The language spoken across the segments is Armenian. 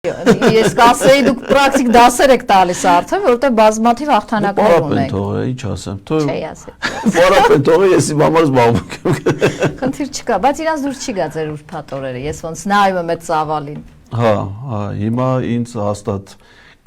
Ես կասեի դուք պրակտիկ դասեր եք տալիս արդեն, որովհետև բազմաթիվ հաղթանակներ ունեք։ Թողը, ինչ ասեմ։ Չի ասել։ Պարապեն թողը ես իմ համար զբաղվում եմ։ Խնդիր չկա, բայց իրանց դուր չի գա ձեր ուրբաթորերը, ես ոնց նայում եմ այդ ծավալին։ Հա, հիմա ինձ հաստատ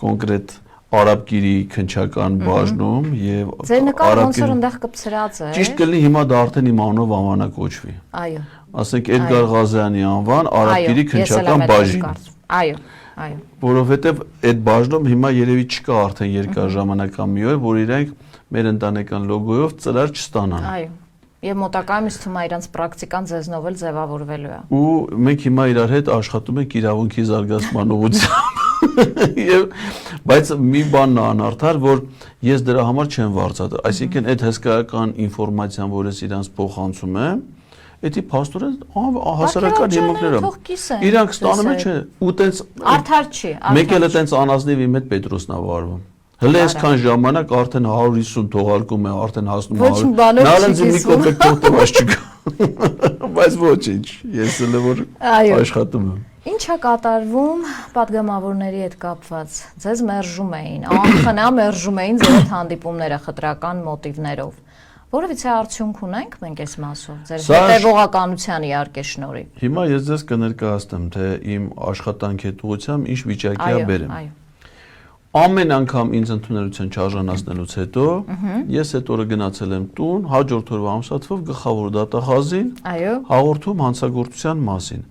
կոնկրետ արաբկիրի քնչական բաժնում եւ Ձեր նկարը ոնց որ այնտեղ կպցրած է։ Ճիշտ կլինի հիմա դա արդեն իմ անունով անվանակոչվի։ Այո։ Ասենք Էդգար Ղազարյանի անվան արաբկիրի քնչական բաժին։ Այո, այո։ Որովհետեւ այդ բաժնում հիմա երևի չկա արդեն երկար ժամանակա մի օր, որ իրենք մեր ընտանեկան լոգոյով ծրար չստանան։ Այո։ Եվ մոտակայում ինձ թվում է իրանց պրակտիկան ձեզնով էլ ձևավորվելու է։ Ու մենք հիմա իրար հետ աշխատում ենք իրավունքի զարգացման ուղղությամբ։ Բայց մի բանն է անարդար, որ ես դրա համար չեմ վարձատրել, այսինքն այդ հսկայական ինֆորմացիան, որ ես իրանց փոխանցում եմ, դա փաստորեն հասարակական հիմունքներով իրանք ստանում են, չէ, ու տենց արդար չի, մեկ էլ տենց անազնիվ իմ հետ Պետրոսն է վարվում։ Հələ այսքան ժամանակ արդեն 150 թողարկում է, արդեն հասնում 100։ Նալենձի մի կոպեկ թողտված չկա։ Բայց ոչինչ, ես էլ որ աշխատում եմ։ Ինչ է կատարվում պատգամավորների հետ կապված։ Ձեզ մերժում էին, անխնա մերժում էին ձեր հետ հանդիպումները խտրական մոտիվներով։ Որովհետեւ արդյունք ունենք մենք այս մասով, ձեր հետևողականության իհարկե շնորհիվ։ Հիմա ես ձեզ կներկայացնեմ, թե իմ աշխատանքի հետ ուղղությամբ ինչ վիճակի է բերեմ։ Ամեն անգամ ինձ ընդունելության չարժանացնելուց հետո ես այդ օրը գնացել եմ տուն, հաջորդ օրվա ամսաթվով գլխավոր դատախազին հաղորդում հանցագործության մասին։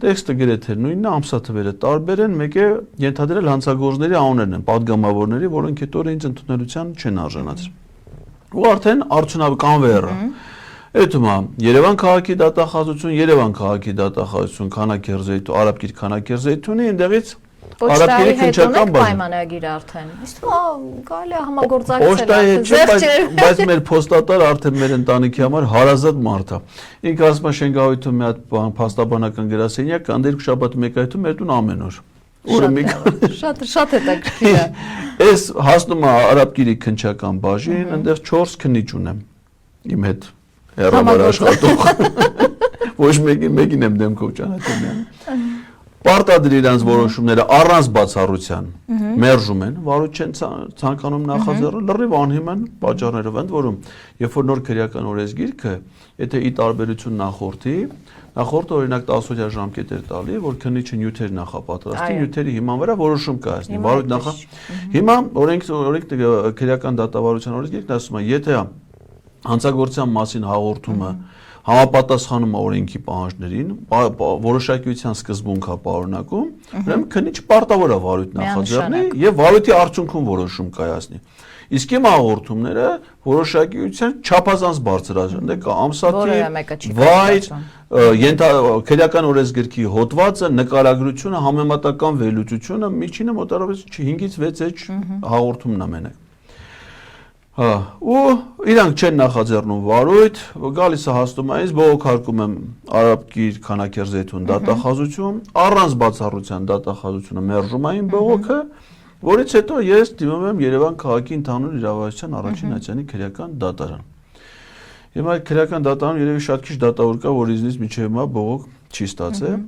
Տեքստը գրեթե նույնն է, ամսաթվերը տարբեր են, մեկ է ենթադրել հանցագործների անուններն են, պատգամավորների, որոնք այդ օրը ինձ ընդունելության չեն արժանացրել։ Ու արդեն արդյունավետ Էդում է Երևան քաղաքի դատախազություն, Երևան քաղաքի դատախազություն, Քանաքերձեյթու, Արաբկիր Քանաքերձեյթունի, այնտեղից Պոչտայի հետ ունեք պայմանագիր արդեն։ Իսկ կարելի է համագործակցել։ Բայց մեր փոստատար արդեն մեր ընտանիքի համար հարազատ մարդ է։ Ինքը ասում է Շենգավիթում մի հատ փաստաբանական գրասենյակ կա, դերք շաբաթ մեկայթում մեր տուն ամեն օր։ Շատ հետաքրքիր է։ Այս հասնում է Արաբկիրի քնչական բաժին, այնտեղ 4 քննիչ ունեմ իմ հետ հեռավար աշխատող։ Ոչ մեկին եմ դեմքով ճանաչում։ Պարտադիր իրանց որոշումները առանց բացառության մերժում են, վարույթ չեն ցանկանում նախաձեռնել, լրիվ անհիմ են պատճառներով, ընդ որում, երբ որ նոր քրեական օրենսգիրքը, եթե ի տարբերություն նախորդը օրինակ 10-օրյա ժամկետ էր տալի, որ քննիչը նյութեր նախապատրաստի, նյութերի հիման վրա որոշում կայացնի, վարույթ նախա։ Հիմա օրենք քրեական դատավարության օրենսգիրքն ասում է, եթե հանցագործության մասին հաղորդումը համապատասխանում օրենքի պահանջներին, որոշակիության սկզբունք է պարունակում, ուրեմն քննիչ պարտավոր է վարույթ նախաձեռնի եւ վարույթի արդյունքում որոշում կայացնի։ Իսկ իմ հաղորդումները որոշակիության չափազանց բարձրացան, կա ամսաթիվ, վայր, քրեական օրենսգրքի հոդվածը, նկարագրությունը, համեմատական վերլուծությունը, միջինը մոտավորապես 5-ից 6 էջ հաղորդումն է մենակ։ Ու իրանք չեն նախաձեռնում վարույթ, գալիս է հասնում է ինձ, բողոքարկում եմ Արաբկիր Քանաքերձեյթուն դատախազություն, առանց բացառության դատախազությունը մերժում է իմ բողոքը, որից հետո ես դիմում եմ Երևան քաղաքի ընդհանուր իրավասության առաջին ատյանի քրեական դատարան։ Հիմա քրեական դատարանում երևի շատ քիչ դատավոր կա, որ ինձնից մինչև հիմա բողոք չի ստացել։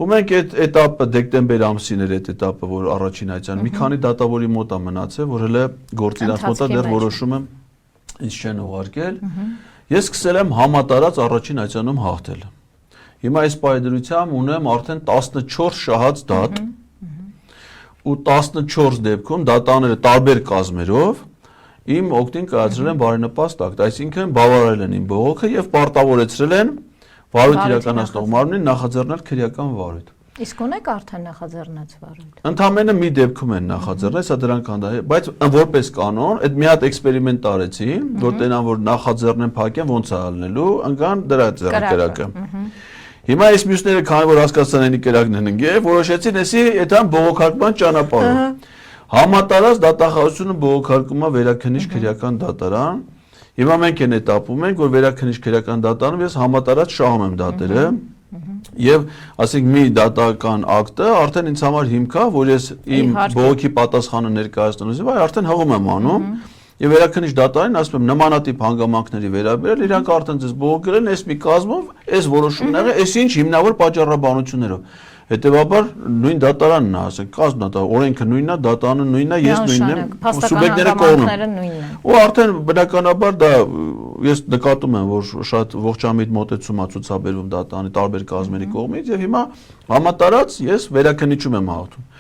Ու մենք այդ этаպը դեկտեմբեր ամսին էր այդ этаպը, որ առաջին ատյան մի քանի դատավորի մոտ է մնացել, որ հələ գործ իրանց մոտ է դեռ որոշումը ինձ չեն ուղարկել։ Ես սկսել եմ համատարած առաջին ատյանում հաղթել։ Հիմա այս պայդրությամբ ունեմ արդեն 14 շահած դատ։ Ու 14 դեպքում դատաները տարբեր կազմերով իմ օգտին կայացրել են բարենպաստ ակտ, այսինքն բավարարել են իմ բողոքը եւ պարտավորեցրել են վարույթ իրականացնող մարմնին նախաձեռնել քրեական վարույթ։ Իսկ ունեք արդեն նախաձեռնած վարույթ։ Ընդամենը մի դեպքում են նախաձեռնել, սա դրանք հանդիպ, բայց որպես կանոն, այդ մի հատ էքսպերիմենտ արեցի, որ տենան որ նախաձեռնեն փակեն ոնց է ալնելու, ընկան դրա ձեռնարկը։ Հիմա այս մյուսները քանի որ հասկացան այնի կերակն են ընկել, որոշեցին էսի այդան բողոքարկման ճանապարհը։ Համատարած դատախազությունը բողոքարկում է վերաքննիչ քրեական դատարան։ Հիմա մենք այն этаպում ենք, որ վերաքննիչ քրեական դատարանում ես համատարած շահում եմ դատերը եւ ասենք մի դատական ակտը արդեն ինձ համար հիմք է, որ ես իմ բողոքի պատասխանը ներկայացնելուց հետո արդեն հղում եմ անում Եվ վերաքննիչ դատարանին ասում եմ նմանատիպ հանգամանքների վերաբերյալ իրանք արդեն ձեզ բողոքել են այս մի կազմով, այս որոշումները, այս ինչ հիմնավոր պատճառաբանություններով։ Հետևաբար նույն դատարանն է, ասենք, կազմն է, օրենքը նույնն է, դատարանը նույնն է, ես նույնն եմ, սուբյեկտները կողմն են։ Ու արդեն բնականաբար դա ես նկատում եմ, որ շատ ողջամիտ մոտեցում է ցուցաբերվում դատարանի տարբեր կազմերի կողմից եւ հիմա համատարած ես վերաքննիչում եմ հաղթում։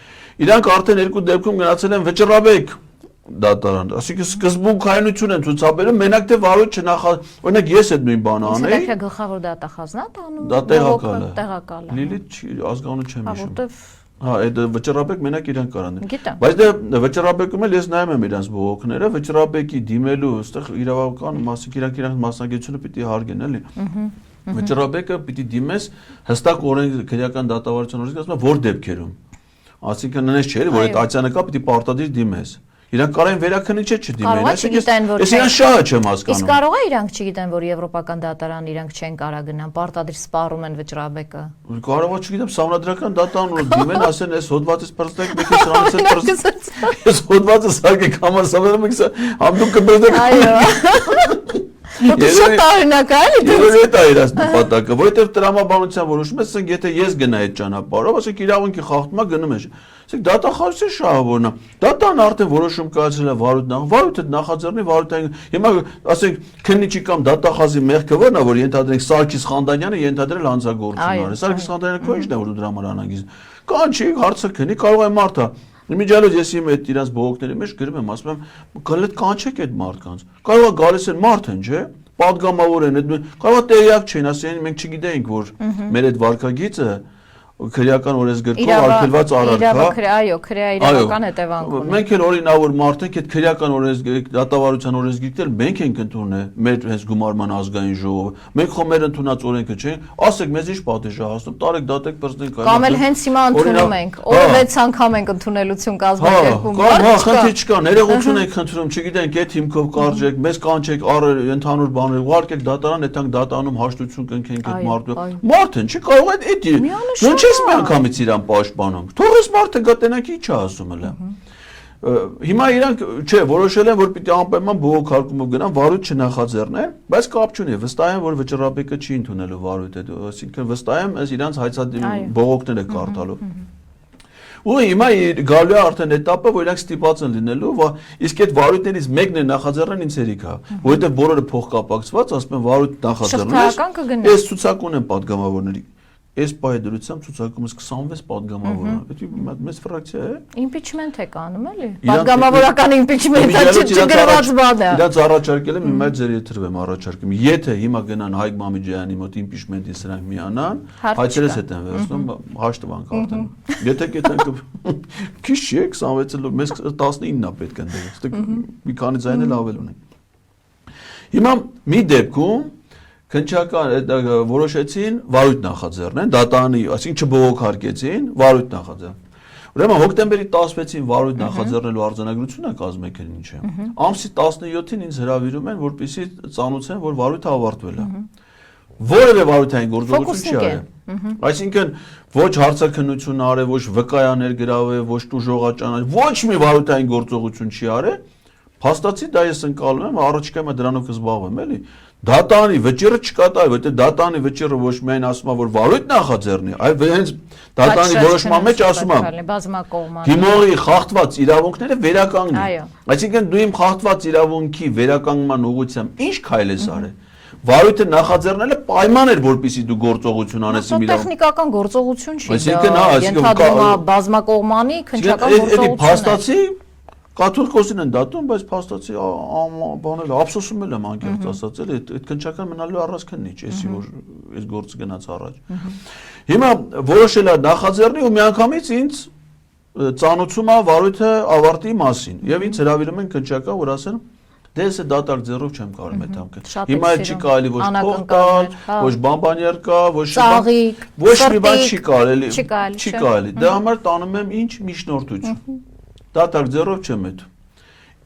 Իրանք արդեն երկու դեպքում գնացել են վճռաբեկ դատարան, ասիկա սկզբունքայնություն են ցուցաբերում, մենակ թե վարույթ օրինակ ես այդ նույն բանը անեի։ Իսկ գլխավոր դատախազն է տանում։ Դա տեղակալ է։ Լիլիթ ազգանուն չեմ հիշում։ Որտեվ հա, այդ վճռաբեկ մենակ իրանք կարան։ Գիտեմ։ Բայց դե վճռաբեկում էլ ես նայում եմ իրանց բողոքները, վճռաբեկի դիմելու, այստեղ իրավական մասիկ իրանք մասնագիտությունը պիտի հարգեն, էլի։ Վճռաբեկը պիտի դիմես հստակ օրենք քրեական դատավարության օրենքից ասում է որ դեպքերում։ Այսինքն նենց չէ, որ այդ ացյանկա պիտի պարտադիր դիմես։ Իրանք կարող են վերաքննիչը չդիմեն, այսինքն ես իրան շահը չեմ հասկանում։ Իսկ կարող է իրանք չգիտեն, որ Եվրոպական դատարան իրանք չեն կարող գնան, պարտադիր սպառում են վճռաբեկը։ Կարող է չգիտեմ, սահմանադրական դատարանը դիմեն, ասեն, այս հոդվածից բրծեք, մեկ է սրանից էլ բրծեք։ Այս հոդվածը սարքեք համասավերում եք, համ դուք կբրծեք։ Այո։ Շատ տարօրինակ է, էլի։ Դա է իրաց նպատակը, որովհետև տրամաբանության որոշում է, ասենք, եթե ես գնայի այդ ճանապարհով, ասենք իրավունքի խախտումա գնում եմ։ Ասենք դատախազության շահավորն է։ Դատարանը արդեն որոշում կայացրել է վարույթը նախաձեռնի վարույթային։ Հիմա ասենք քննիչի կամ դատախազի մեղքը ո՞րն է, որ ենթադրենք Սարգիս Խանդանյանը ենթադրել հանցագործություն արել։ Սարգիս Խանդանյանը քո ի՞նչն է, որ դու դրա համար անհանգիստ։ Կանչի, հարցը քննի, կարող է մարդը։ Իմիջիալոց ես իմ այդ իրանց բողոքների մեջ գրում եմ, ասում եմ, գալետ կանչեք այդ մարդկանց։ Կարող է գալիս են մարդ են, չէ՞։ Պատգամավոր են, կարող է տեղյակ չեն, ասեն մենք չգիտենք, որ մեր այդ վարկագիծը քրեական օրենսգրքով արգելված արարք, այո, քրեական հետևանք ունի։ Մենք էլ օրինավոր մարդ ենք, այդ քրեական օրենսգրքի դատավարության օրենսգիրքն էլ մենք ենք ընդունել մեր հենց գումարման ազգային ժողովը։ Մենք խո մեր ընդունած օրենքը չենք, ասեք մեզ ինչ պատիժ է հասնում, տարեք դատեք բրծենք այլ։ Կամ էլ հենց հիմա ընդունում ենք, օրը 6 անգամ ենք ընդունելություն կազմակերպում։ Հա, խնդիր չկա, ներողություն ենք խնդրում, չգիտենք, այդ հիմքով կարճեք, մեզ կանչեք, ընդհանուր բաներ, ուղարկեք դատարան, այդտեղ դատարանում հաշտություն կնքենք այդ մարդու։ Մարդն չի կարող այդ Ինչ ես մի անգամից իրան պաշտպանում։ Թողես մարդը գտնենք ի՞նչ է ասում հələ։ Հիմա իրանք չէ, որոշել են, որ պիտի անպայման բողոքարկումով գնան, վարույթ չնախաձեռնեն, բայց կապ չունի, վստահ եմ, որ վճռաբեկը չի ընդունելու վարույթը, այսինքն վստահ եմ, այս իրանց հայցադիմի բողոքները կարդալու։ Ու հիմա գալու է արդեն этаպը, որ իրանք ստիպված են լինելու, իսկ այդ վարույթներից մեկն է նախաձեռնեն ինձ հերիքա, որովհետև բոլորը փոխկապակցված, ասում են վարույթ նախաձեռնես, այս ցուցակ ունեն պատգամավորների Այս պայդրությամբ ցուցակումս 26 պատգամավոր է։ Դա մեծ ֆրակցիա է։ Իմպիչմենտ է կանում, էլի։ Պատգամավորական իմպիչմենտը չգրված բան է։ Իրանց առաջարկել եմ հիմա ձեր եթերվեմ առաջարկում։ Եթե հիմա գնան Հայկ Մամիջյանի մոտ իմպիչմենտին սրանք միանան, հայցերս հետ են վերցնում, հաշտվանք արդեն։ Եթե կետանք քիչ չի 26-ը մեզ 19-ն է պետք ընդդեմ։ Մի քանի ձայն էլ ավել ունենք։ Հիմա մի դեպքում Քննչական որոշեցին վարույթ նախաձեռնեն, դատարանի, այսինքն չբողոքարկեցին, վարույթ նախաձեռնեն։ Ուրեմն հոկտեմբերի 16-ին վարույթ նախաձեռնելու արձանագրությունը կազմեք էլ ինչ է։ Ամսի 17-ին ինձ հրավիրում են, որպեսզի ծանուցեն, որ վարույթը ավարտվել է։ Որևէ վարույթային գործողություն չի արել։ Այսինքն ոչ հարցաքննություն արել, ոչ վկայաներ գրավել, ոչ տուժողաճանաչ, ոչ մի վարույթային գործողություն չի արել։ Փաստացի դա ես ընկալում եմ, առաջիկայում դրանով կզբաղվեմ, էլի։ Դատարանի վճիռը չկատարի, որտեղ դատարանի վճիռը ոչ միայն ասում է, որ վարույթ նախաձեռնի, այլ հենց դատարանի որոշման մեջ ասում է բազմակողմանի դիմողի խախտված իրավունքները վերականգնի։ Այսինքն դու իմ խախտված իրավունքի վերականգնման ուղղությամբ ինչ քայլ ես արել։ Վարույթը նախաձեռնելը պայման էր, որպեսզի դու գործողություն անես իմ իրավունք։ Տեխնիկական գործողություն չի, այսինքն ենթադրում է բազմակողմանի քննչական գործողություն։ Փաստացի Կաթոլիկոսին են դատում, բայց փաստացի բանել ափսոսում եմ անկեղծ ասած, էլի այդ քննչական մնալու առանցքնիչ, էսի որ այս գործը գնաց առաջ։ Հիմա որոշել է նախաձեռնի ու միանգամից ինձ ծանուցում է վարույթը ավարտի մասին եւ ինձ հրավիրում են քննչական, որ ասեն դե ես դատարկ ձեռով չեմ կարող այդ համքը։ Հիմա էլ չի կարելի ոչ փող տալ, ոչ բամբանյար կա, ոչ մի բան չի կարելի, չի կարելի։ Դրա համար տանում եմ ինչ միջնորդություն։ Դատարկ ձեռով չեմ հետ։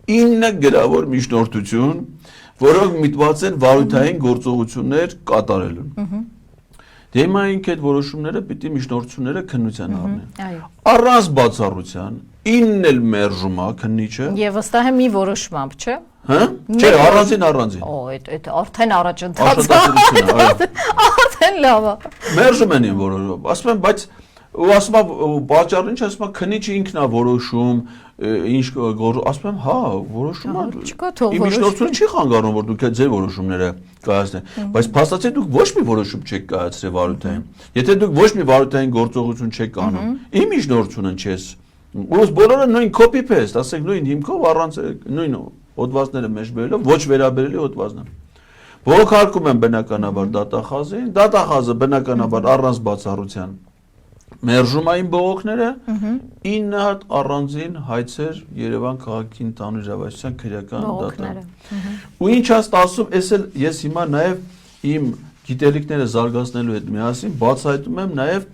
9 գրավոր միջնորդություն, որոնք միտված են վարույթային գործողություններ կատարելուն։ Դե հիմա ինք այդ որոշումները պիտի միջնորդությունները քննության առնեն։ Առանց բացառության 9-ն էլ մերժում է քննիչը։ Եվ վստահ եմ մի որոշմամբ, չէ՞։ Հա? Չէ, առանձին։ Օ, այդ արդեն առաջընթաց։ Աշխատասիրությունը, այո։ Արդեն լավ է։ Մերժում են ին որոշում։ Ասում են, բայց ու ասում եմ պատճառը ինչ ասում եմ քնիչը ինքն է որոշում ինչ ասում եմ հա որոշում է իմ միջնորդությունը չի խանգարում որ դուք ձեր որոշումները կայացնեք բայց փաստացի դուք ոչ մի որոշում չեք կայացրել վարույթային եթե դուք ոչ մի վարույթային գործողություն չեք անում իմ միջնորդությունը չես ուրս բոլորը նույն copy paste ասենք նույն հիմքով առանց նույն հոդվածները մեջբերելով ոչ վերաբերելի հոդվածներ բողոքարկում են բնականաբար դատախազին դատախազը բնականաբար առանց բացառության մերժում այն բողոքները 9 հատ առանձին հայցեր Երևան քաղաքի ընդհանուր իրավասության քրեական դատան։ Ու ինչ աստ ասում, ես հիմա նաև իմ գիտելիքները զարգացնելու հետ միասին բացահայտում եմ նաև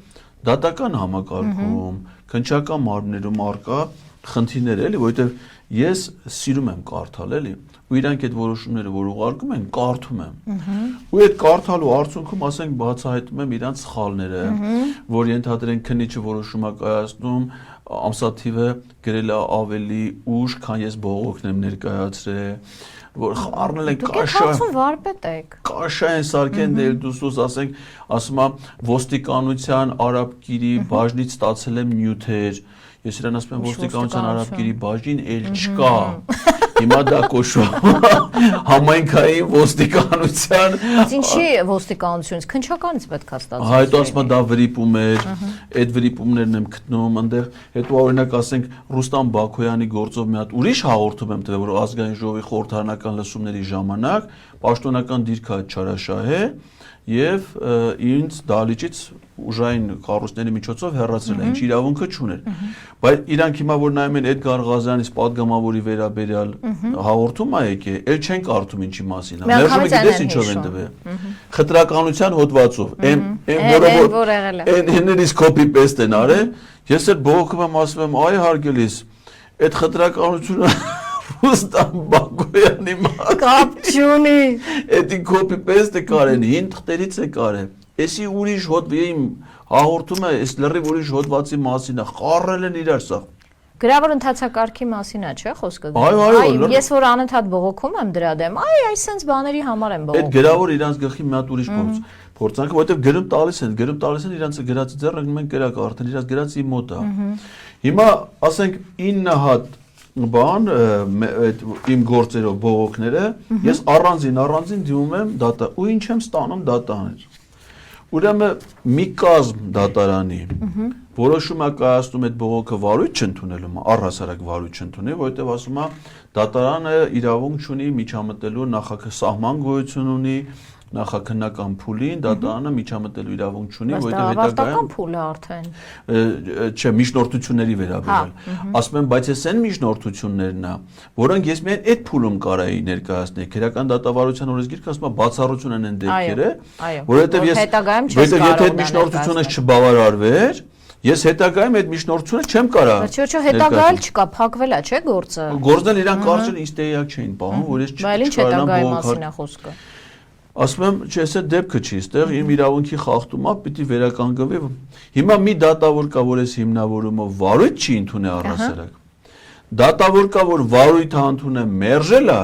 դատական համակարգում, քննչական մարմիններում արկա խնդիրներ էլի, որովհետև ես սիրում եմ կարդալ էլի ու իրանք այդ որոշումները որ ուղարկում են կարդում եմ ու այդ կարդալու արդյունքում ասենք բացահայտում եմ իրանք սխալները որ ենթադրեն քննիչը որոշում է կայացնում ամսաթիվը գրել է ավելի ուշ քան ես բողոքն եմ ներկայացրել որ խառնել են կաշա են սարքեն դել դուսուս ասենք ասում եմ ոստիկանության արաբկիրի բաժնից ստացել եմ նյութեր ես իրան ասում եմ ոստիկանության արաբկիրի բաժին էլ չկա հիմա դա կոչվում համայնքային ոստիկանության ինչի ոստիկանությունից քննչականից պետք է ստացել հայտ ասում դա վրիպում էր այդ վրիպումներն եմ գտնում այնտեղ հետո օրինակ ասենք Ռուստամ Բաքոյանի գործով մի հատ ուրիշ հաղորդում եմ տվել որ ազգային ժողովի խորհրդարանական լսումների ժամանակ պաշտոնական դիրքը չարաշահե եւ ինձ դալիճից ուժային կառույցների միջոցով հեռացրել են, ինչ իրավունքը չուներ։ Բայց իրանք հիմա որ նայում են Էդգար Ղազարյանից պատգամավորի վերաբերյալ հաղորդում ա եկե, ել չեն կարդում ինչի մասին է։ Մերժումը գիտես ինչով են տվել։ Խտրականության հոդվածով, հենց copy paste են արել։ Ես էլ բողոքում եմ ասում եմ, այ հարգելիս, այդ խտրականությունը Ռուստամ Բաքոյանի կապ չունի։ Էդի copy paste կարեն, հին թղթերից է կարել։ Էսի ուրիշ իմ հաղորդումը, էս լրիվ ուրիշ հոդվածի մասին է, խառնել են իրար սա։ Գրավոր ընթացակարգի մասին է, չէ՞ խոսքը։ Այո, ես որ անընդհատ բողոքում եմ դրա դեմ, այսպես բաների համար եմ բողոքում։ Այդ գրավոր իրանց գլխի մի հատ ուրիշ փորձանքը, որովհետև գրում տալիս են իրանց գրածի ձեռը գնում են կրակ արդեն իրանց գրածի մոտ է։ Հիմա ասենք 9 հատ բան իմ գործերով բողոքները ես առանձին դիմում եմ դատա ու ինչ եմ ստանում դատաներ ուրեմն մի կազմ դատարանի որոշում է կայացնում այդ բողոքը վարույթ չընդունելու առհասարակ վարույթ չընդունի որովհետև ասում է դատարանը իրավունք չունի միջամտելու նախասահման գոյություն ունի նախաքննական փուլին դատարանը միջամտելու իրավունք չունի որովհետև հետագայում փուլը արդեն չէ միջնորդությունների վերաբերյալ ասում եմ բայց ես այն միջնորդություններն է որոնք ես միայն այդ փուլում կարայի ներկայացնել քրեական դատավարության օրենսգիրքը ասում է բացառություն են դեպքերը որովհետև ես եթե այդ միջնորդությունը չբավարարվեր Ես հետագայում այդ միջնորդությունը չեմ կարա։ Ոչ հետագայել չկա, փակվել է, չէ՞ գործը։ Գործն էլ իրանք կարծեն ինձ տեղյակ չէին պահում, որ ես չկարողանամ բողոքել։ Ասում եմ, չէ, այս դեպքը չի, այստեղ իմ իրավունքի խախտումա պիտի վերականգնվի։ Հիմա մի դատավոր կա, որ այս հիմնավորումով վարույթ չի ընդունել առհասարակ։ Դատավոր կա, որ վարույթը ընդունել մերժել է,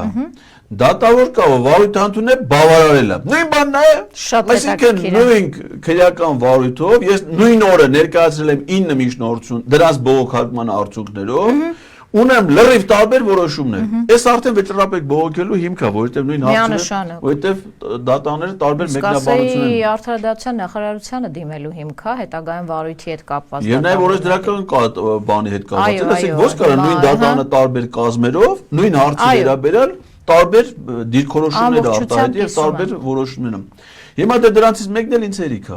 դատավոր կա, որ վարույթը ընդունել բավարարել է։ Նույն բանն է։ Այսինքն նույն քրեական վարույթով ես նույն օրը ներկայացրել եմ 9 միջնորդություն դրանց բողոքարկման արդյունքներով Ունեմ լրիվ տարբեր որոշումներ։ Այս արդեն վճռապետ բողոքելու հիմք է, որովհետև նույն հարցը, որովհետև դատաները տարբեր մեկնաբանություն են։ Կասեի արդարադատության նախարարությանը դիմելու հիմք է, հետագայում վարույթի հետ կապված։ Եվ նաև որոշ դրական բանի հետ կապված է, ասենք ոչ կարող նույն դատանը տարբեր կազմերով, նույն հարցի վերաբերյալ տարբեր դիրքորոշումներ արտահայտի եւ տարբեր որոշումներ։ Հիմա դրանցից մեկն էլ ինձ հերիք է։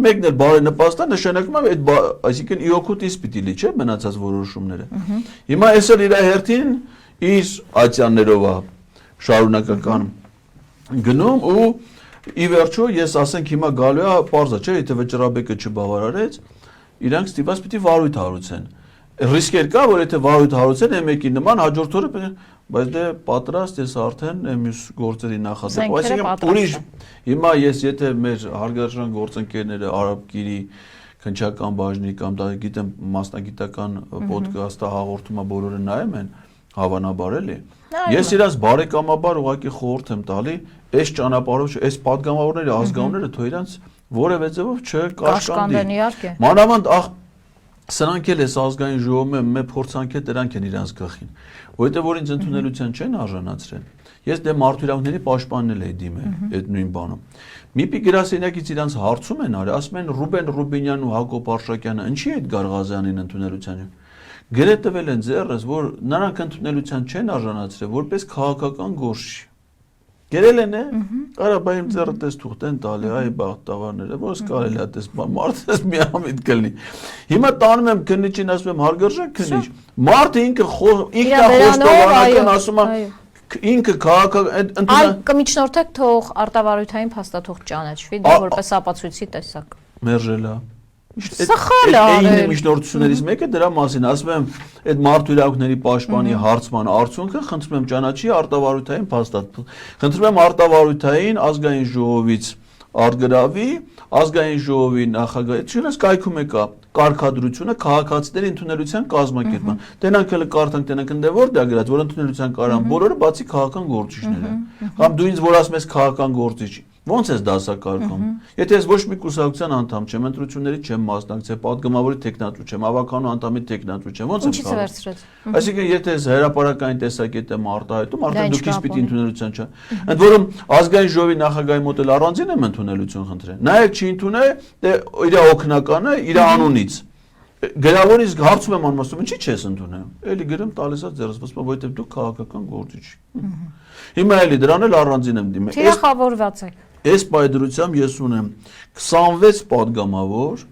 Մեկն էլ բարենպաստ է, նշանակում է այդ այսինքն իօքուտից պիտի լի, չէ՞, մնացած որոշումները։ Հիմա այս էլ իր հերթին իր ատյաններով է շարունակական գնում ու ի վերջո ես ասենք հիմա գալու է պարզ է, չէ՞, եթե վճռաբեկը չբավարարեց, իրանք ստիպված պիտի վարույթ հարուցեն։ Ռիսկեր կա, որ եթե վարույթ հարուցեն, մեկի նման հաջորդ օրը բայց դե պատրաստ ես արդեն մյուս գործերի նախադեպ, այսինքն ուրիշ հիմա ես եթե մեր հարգարժան գործընկերները արաբկիրի քննչական բաժնի կամ դա գիտեմ մասնագիտական ոդկասթը հաղորդումը բոլորը նայում են, Հավանաբար էլի։ Ես իրաց բարեկամաբար ուղղակի խորհուրդ եմ տալի, այս ճանապարհով, այս падգամավորների ազգանունները թող իրանց որևէ ձևով չկաշկանդի։ Մանավանդ սրանք էլ էս ազգային ժողովում մեր փորձանքը դրանք են իրանց գլխին, որովհետև որ ինձ ընդունելության չեն արժանացրել։ Ես դե մարդու իրավունքների պաշտպանն էի դիմել այդ նույն բանում։ Մի պի գրասենյակից իրանց հարցում են արել, ասում են Ռուբեն Ռուբինյանն ու Հակոբ Արշակյանը ինչի այդ Գարղազյանին ընդունելության գրե տվել են ձեռս, որ նրանք ընդունելության չեն արժանացրել, որպես քաղաքական գործ։ Գերել են, Ղարաբաղի ձեռը տես թուղթեն տալի, այ բախտավարները, ոնց կարելի է տես մարդես միամիտ կլինի։ Հիմա տանում եմ քննիչին, ասում եմ հարգարժեք քննիչ, մարդը ինքը խոստովանական ասում է ինքը քաղաքական այլ կմիջնորդեք թող արտավարութային փաստաթուղթ ճանաչվի, դա որպես ապացույցի տեսակ։ Մերժելա։ Սխալ է արել։ Միջնորդություններից մեկը դրա մասին ասում եմ, այդ մարդու իրավունքների պաշտպանի հարցման արդյունքը խնդրում եմ ճանաչի արտավարութային փաստաթուղթ։ Խնդրում եմ արտավարութային ազգային ժողովից արգրավի, ազգային ժողովի նախագահությունը կայքում է կարգադրությունը քաղաքացիների ընդունելության կազմակերպման։ Տենանք էլ կարդանք, տենանք ընդ որ դա գրած, որ ընդունելության կարան բոլորը բացի քաղաքական գործիչները։ Կամ դու ինձ որ ասում ես քաղաքական գործիչ, ոնց ես դասակարգում։ Եթե ես ոչ մի կուսակցության անդամ չեմ, ընտրությունների չեմ մասնակցել, падգամավորի տեխնատու չեմ, ավականու անդամի տեխնատու չեմ, ոնց եմ Ինչի՞ց է վերցրած։ Այսինքն եթե ես հրապարակային տեսակետ եմ արտահայտում, արդեն դուք ինձ պիտի ընդունելության չէ։ Ընդ որում ազգային ժողովի նախագահի մոտ էլ առանձին եմ ընդունելություն խնդրել։ Նայեք չի ընդունել, դե իր օգնականը իր անունից Գրավորից հարցում եմ անում, ասում ինչի՞ չես ընդունել։ Էլի գրեմ տալիս է ձեռս, ասում որովհետև դու քաղաքական գործիչ։ Հիմա էլի դրան էլ առանձին եմ դիմել։ Թիրախավորված եք։ Այս պայդրությամբ ես ունեմ 26 падգամավոր,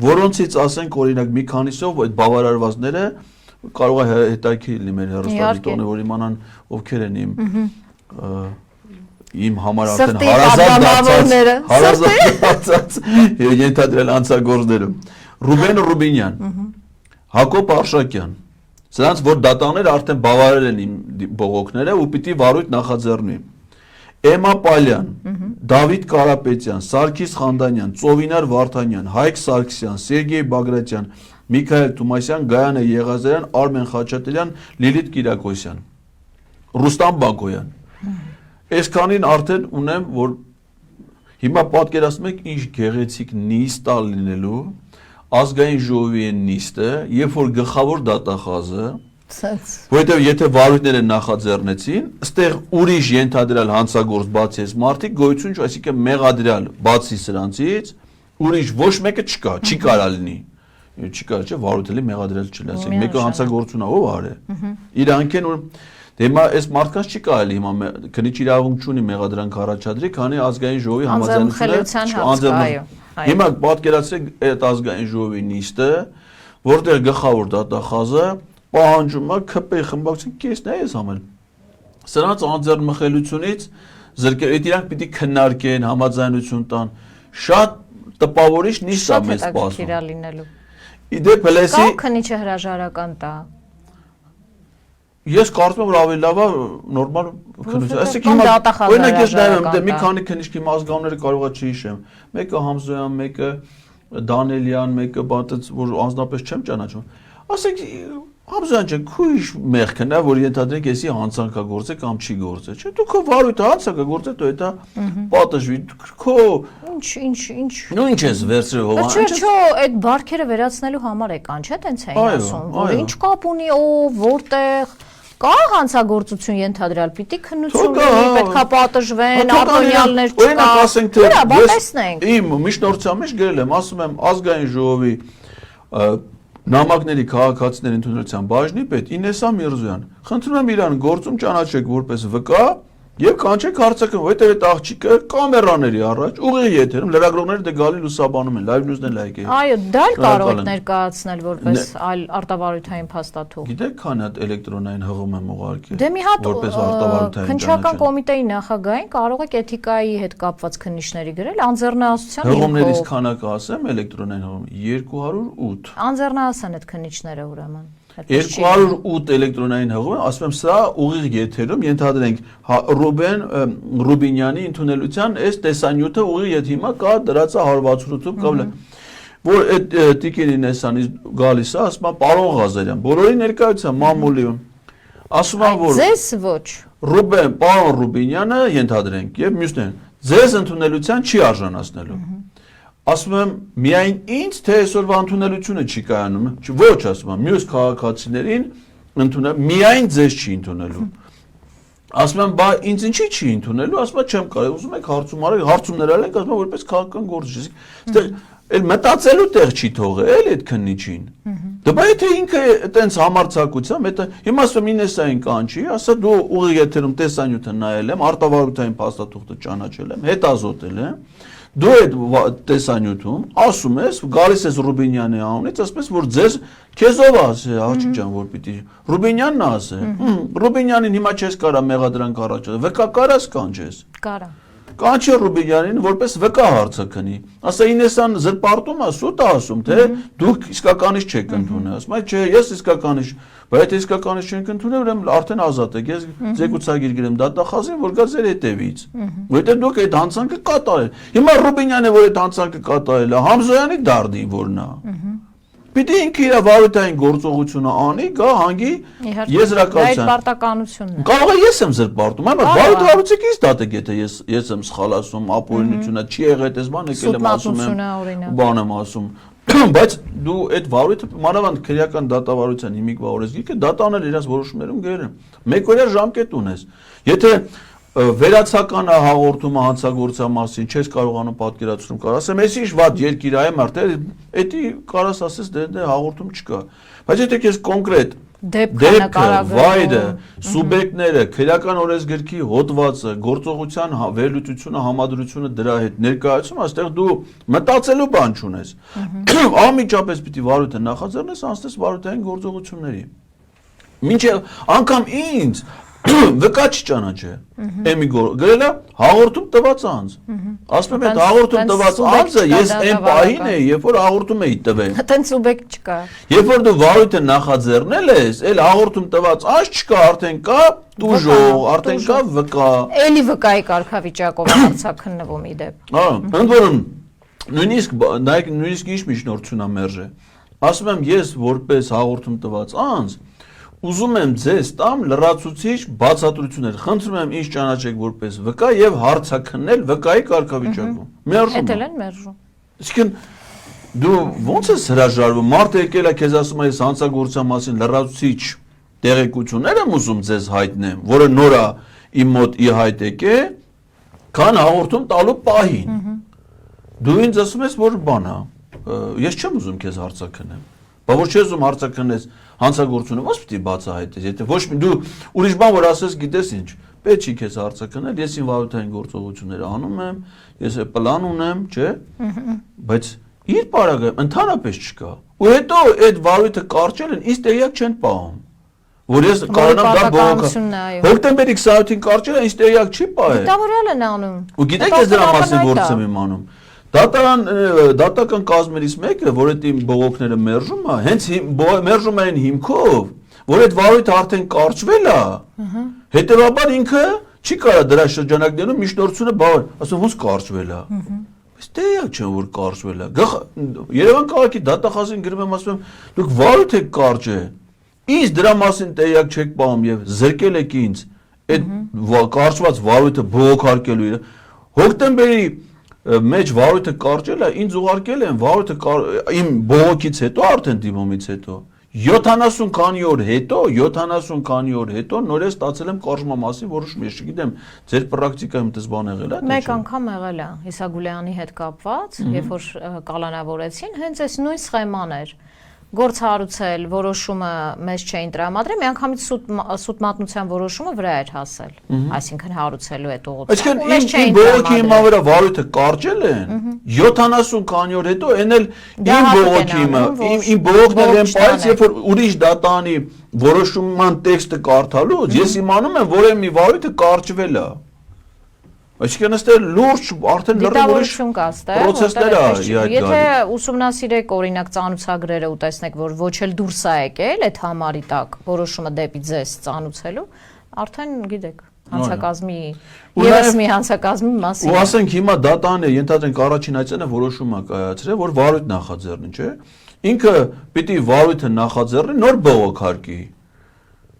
որոնցից ասենք օրինակ մի քանիսով այդ բավարարվածները կարող է հետաքրքիր լինի մեր հեռուստադիտողները, որ իմանան ովքեր են իմ համար արդեն հարազատ ենթադրել անցագործները։ Ռուբեն Ռուբինյան, Հակոբ Արշակյան, սրանց որ դատաները արդեն բավարարել են իմ բողոքները ու պիտի վարույթ նախաձեռնի։ Էմա Պալյան, Դավիթ Կարապետյան, Սարգիս Խանդանյան, Ծովինար Վարդանյան, Հայկ Սարգսյան, Սերգեյ Բագրատյան, Միքայել Թումասյան, Գայանե Եղազարյան, Արմեն Խաչատրյան, Լիլիթ Կիրակոսյան, Ռուստամ Բակոյան։ Այսքանին արդեն ունեմ, որ հիմա պատկերացնում եք ինչ գեղեցիկ նիստ է լինելու ազգային ժողովի նիստը, երբ որ գլխավոր դատախազը, որովհետև եթե վարույթները նախաձեռնեցին, այստեղ ուրիշ ենթադրյալ հանցագործ բացի այս մարդիկ գոյություն չունի, այսինքն մեղադրյալ բացի սրանցից ուրիշ ոչ մեկը չկա, չի կարա լինի։ Չի կարա, չէ, վարույթը մեղադրյալ չլինի, ասենք մեկը հանցագործություն է, ով արել։ Իրանք են որ Դեմա այս մարդկանց չի կարելի հիմա քնիչ իրավունք չունի մեղադրանք առաջադրի, քանի ազգային ժողովի համաձայնությունը Հիմա պատկերացրեք այդ ազգային ժողովի նիստը, որտեղ գլխավոր դատախազը պահանջում է ԿՊ խմբակցության կեսն է ես համել։ Սրանց անձեռնմխելությունից զրկել իրանք պիտի քննարկեն, համաձայնություն տան։ Շատ տպավորիչ նիստ է մեզ սպասում։ Իդեպ լեսի Կա քնիչը հրաժարական տա։ Ես կարծում եմ որ ավելի լավ է նորմալ քննություն։ Այսինքն հիմա օրինակ ես նայում եմ, դե մի քանի քննիչքի ազգանունները կարող է չհիշեմ։ Մեկը Համզոյան, մեկը Դանելյան, մեկը բանտից որ անձնապես չեմ ճանաչում։ Ասենք Համզոյան ջան, քույր մեղքն է, որ ենթադրենք էսի հանցանքա գործե կամ չի գործե, չէ՞։ Դու քո վարույթը հանցանքա գործե, դու դա պատժվի։ Քո Ինչ։ Նու ինչ ես վերցրել հովան։ Չէ, այդ բարքերը վերացնելու համար եկան, չէ՞, տենց էին ասում, որ ինչ կապ ունի ով, որտեղ Կա հանցագործություն ենթադրյալ, պիտի քննություն լինի, պետքա պատժվեն, արտոնյալներ չկա։ Օրինակ ասենք թե ես իմ միջնորդության մեջ գրել եմ, ասում եմ ազգային ժողովի նամակների քաղաքացիների ընդունելության բաժնի պետ Ինեսա Միրզոյան։ Խնդրում եմ իրան գործում ճանաչեք որպես վկա Եվ կանչեք հարցակն, որտեղ այդ աղջիկը կամերաների առաջ ուղիղ եթերում լրագրողները դե գալի լուսաբանում են, լայվ նյուզն էլ լայք է։ Այո, դա էլ կարող եք ներկայացնել որպես այլ արտավարութային փաստաթուղթ։ Գիտեք, քանի հատ էլեկտրոնային հղում եմ ուղարկել։ Դե մի հատ որպես արտավարութային քննչական կոմիտեի նախագահին կարող եք էթիկայի հետ կապված քննիչների գրել անձեռնահասության հղումներից քանակը ասեմ էլեկտրոնային հղում 208։ Անձեռնահասան այդ քննիչները ուրեմն 208 էլեկտրոնային հղում, ասում եմ, սա ուղիղ եթերում ենթադրենք Ռուբեն Ռուբինյանի ընդունելության այս տեսանյութը ուղիղ եթ հիմա կա դրածա 168-ում կա որ այդ տիկին Ինեսանից գալիս է, ասում է պարոն Ղազարյան, բոլորի ներկայությամբ մամուլի ասում եմ որ Ձեզ ոչ։ պարոն Ռուբինյանը ենթադրենք եւ մյուսներն ձեզ ընդունելության չի արժանացնելու։ Ասում եմ միայն ինձ թե այսօրվա ընդունելությունը չի կայանում, ոչ ասում եմ մյուս քաղաքացիներին ընդունել միայն ձեզ չի ընդունելու։ Ասում եմ բա ինձ ինչի չի ընդունելու, ասում եմ չեմ կարող, ուզում եք հարցում արեք, հարցումներ արեք, ասում եմ որպես քաղաքական գործիչ։ Այստեղ էլ մտածելու տեղ չի թողել այդ քննիչին։ Դե բայց եթե ինքը այտենց համարձակությամբ, հետո հիմա ասում ինեսային կանչի, ասա դու ուղիղ եթերում տեսանյութը նայել եմ, արտավարության փաստաթուղթը ճանաչել եմ, հետազոտել եմ, դու այդ տեսանյութում ասում ես, գալիս ես Ռուբինյանի անունից, ասում ես որ ձեզ քեզով ասե, աղջիկ ջան, որ պիտի Ռուբինյանն ասե։ Ռուբինյանին հիմա չես կարա մեղադրանք առաջադրել, վկա կարաս կանչես։ Կարա։ Կանչի Ռուբինյանին որպես վկա հարցը քնի։ Ասա ինեսան զրպարտում է, սուտ է ասում, թե դուք իսկականից չեք ընդունել։ Ասում է, չէ, ես իսկականից, բայց եթե իսկականից չենք ընդունել, ուրեմն արդեն ազատ եք։ Ես զեկուցագիր գրեմ դատախազին, որ գա ձեր հետևից։ Որտեղ դուք այդ հանցանքը կատարել։ Հիմա Ռուբինյանը որ այդ հանցանքը կատարել է, Համզոյանի դարդի որ նա։ Պիտի ինքը իր վարույթային գործողությունը անի, գա հանգի եզրակացության։ Այդ պարտականությունն է։ Կարող է ես եմ զրպարտում, բայց վարույթավորությունը ինձ դատեք, եթե ես եմ սխալ ասում, ապօրինությունը չի եղել, այս բանը եկել եմ ասում եմ, բան եմ ասում։ Բայց դու այդ վարույթը մանավանդ քրեական դատավարության հիմիկ վարորես գիրքը դատանել իրաց որոշումներում գրել։ Մեկօրյա ժամկետ ունես։ Եթե վերացական հաղորդումը հանցագործության մասին չես կարողանում պատկերացնում կարող ասեմ ես ինչ վատ երկիր այ մարդը էդի կարաս ասես դե հաղորդում չկա բայց եթե քեզ կոնկրետ դեպքը վայրը սուբյեկտները քրեական օրենսգրքի հոդվածը գործողության վերլուծությունը համադրությունը դրա հետ ներկայացում այստեղ դու մտածելու բան չունես անմիջապես պիտի վարույթը նախաձեռնես անցնես վարույթային գործողությունների մինչև անգամ ինձ վկա չճանաչե էմի գրել է հաղորդում տված անձ ասում եմ այդ հաղորդում տված անձը ես այն պահին էի երբ որ հաղորդում էի տվել այդտենց սուբյեկտ չկա երբ որ դու վարույթը նախաձեռնել ես այլ հաղորդում տված անձ չկա արդեն կա տուժող արդեն կա վկա էլի վկայի կարգավիճակով հարցաքննվում իդեպ ընդ որում նույնիսկ ինչ միջնորդություն է մերժե ասում եմ ես որպես հաղորդում տված անձ Ուզում եմ ձեզ տամ լրացուցիչ բացատրություններ, խնդրում եմ ինձ ճանաչեք որպես վկա եւ հարցաքննել վկայի կարգավիճակում։ Մերժում։ Էդել են մերժում։ Իսկն դու ոնց ես հրաժարվում, մարդը եկել է քեզ ասում է ես հանցագործության մասին լրացուցիչ տեղեկություններ եմ ուզում ձեզ հայտնեմ, որը նոր է իմ մոտ ի հայտ եկե, քան հաղորդում տալու պահին։ Դու ինձ ասում ես որ բան է, ես չեմ ուզում քեզ հարցաքննեմ։ Բա որ չես ուզում հարցաքննես հանցագործությունը ո՞նց պիտի բացահայտես, եթե ոչ մի դու ուրիշ բան որ ասես գիտես ինչ, պետք չի քեզ հարցաքննել, ես իմ վարույթային գործողությունները անում եմ, ես պլան ունեմ, չէ՞, բայց իր պարագայում ընդհանրապես չկա։ Ու հետո այդ վարույթը կարճել են, ինձ տեղյակ չեն պահում։ Որ ես կարողանամ դա բողոքա։ Հոկտեմբերի 27-ին կարճել են, ինձ տեղյակ չի պահել։ Դիտավորյալ են անում։ Ու գիտեք ես դրա մասին գործ եմ իմանում։ Դատական կազմերից մեկը, որ այդ իմ բողոքները մերժում է, հենց մերժում են հիմքով, որ այդ վարույթը արդեն կարճվել է, հետևաբար ինքը չի կարա դրա շրջանակներում միջնորդությունը բավար, ասում ոնց կարճվել է, բայց տեղյակ չեմ որ կարճվել է, Երևան քաղաքի դատախազին գրում եմ ասում եմ, դուք վարույթ եք կարճել, ինձ դրա մասին տեղյակ չեք պահում եւ զրկել եք ինձ այդ կարճված վարույթը բողոքարկելու իր հոկտեմբերի մեջ վարույթը կարճել է, ինձ ուղարկել են վարույթը իմ բողոքից հետո արդեն դիմումից հետո 70 քանի օր հետո նորից ստացել եմ կարճման մասին որոշում, ես չգիտեմ, ձեր պրակտիկայում դες բան եղել է։ Մեկ անգամ եղել է Իսագուլյանի հետ կապված, երբ որ կալանավորեցին, հենց այս նույն սխեման էր։ Գործ հարուցել, որոշումը մեզ չէին տրամադրել, միանգամից սուտ մատնության որոշումը վրա էր հասել, այսինքն հարուցելու այդ ուղղությամբ։ Այսինքն իմ բողոքի հիմա վրա վարույթը կարճել են 70 քանի օր հետո էն էլ իմ բողոքի իմ բողոքն են պայծ, երբ որ ուրիշ դատանի որոշման տեքստը կարդալուց ես իմանում եմ, որ մի վարույթը կարճվել է։ Այսինքն այստեղ լուրջ արդեն դիտավորություն կա այստեղ պրոցեսներ է իհարկե։ Եթե ուսումնասիրեք օրինակ ծանուցագրերը ու տեսնեք, որ ոչ էլ դուրս է եկել այդ համարի տակ որոշումը դեպի ձեզ ծանուցելու, արդեն գիտեք, հանցակազմի եւս մի հանցակազմի մասին։ Ու ասենք հիմա դատանը ենթադրենք առաջին այցենը որոշում է կայացրել, որ վարույթ նախաձեռնի, չէ՞։ Ինքը պիտի վարույթը նախաձեռնի նոր բողոքարկի։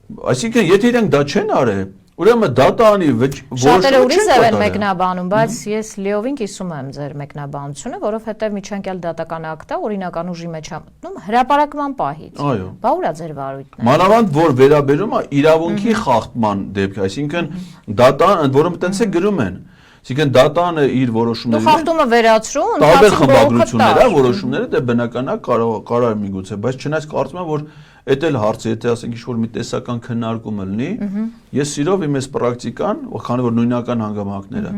Այսինքն եթե իրենք դա չեն արել, ուրեմն դատանի շատերը ուրիշ ձև են մեկնաբանում, բայց ես լիովին կիսում եմ ձեր մեկնաբանությունը, որովհետև միջանկյալ դատական ակտը օրինական ուժի մեջ է մտնում հրապարակման պահից։ Այո։ Բա ուր է ձեր վարույթն։ Մանավանդ որ վերաբերում է իրավունքի խախտման դեպք, այսինքն դատան, որը մտենց է գրում են, այսինքն դատանը իր որոշումների խախտումը վերացրու, տարբեր խմբագրություններ է, որոշումները դե բնական է կարող միգուցե, բայց չնայած կարծում եմ որ Էդ էլ հարցը, եթե ասենք ինչ-որ մի տեսական քննարկումը լինի, ես սիրով իմ այս պրակտիկան, քանի որ նույնական հանգամանքներ է,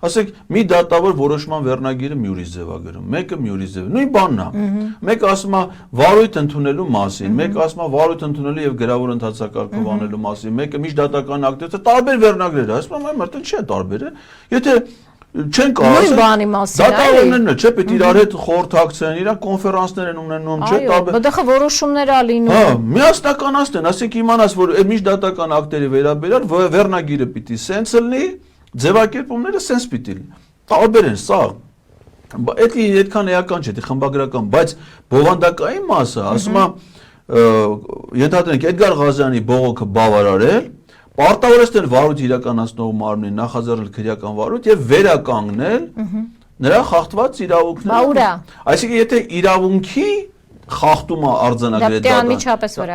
ասենք մի դատավոր որոշման վերնագիրը մի ուրիշ ձև է գրում, մեկը մի ուրիշ ձև, նույն բանն է։ Մեկը ասում է վարույթ ընդունելու մասին, մեկը ասում է վարույթ ընդունելու եւ գրավոր ընթացակարգով անելու մասին, մեկը միջդատական ակտեր, տարբեր վերնագրեր, ասում եմ, այ մերտեն չի տարբեր է։ Եթե չեն կարող նույն բանի մասին դատավորներն էլ չէ պետք իրար հետ խորհրդակցեն, իրանք կոնֆերանսներ են ունենում, չէ, տարբեր։ Այո, որոշումներ ա լինում։ Հա, միասնականացնեն, ասենք իմանաս, որ այդ միջդատական ակտերի վերաբերյալ վերնագիրը պիտի սենց լինի, ձևակերպումները սենց պիտի լինի։ Տարբեր են, սա այդքան էական չէ, խմբագրական, բայց բովանդակային մասը, ասում է, ենթադրենք Էդգար Ղազյանի բողոքը բավարարել Պարտավորեցնել վարույթ իրականացնող մարմնին նախաձեռնել քրեական վարույթ եւ վերականգնել նրա խախտված իրավունքները։ Այսինքն եթե իրավունքի խախտումը արձանագրել դա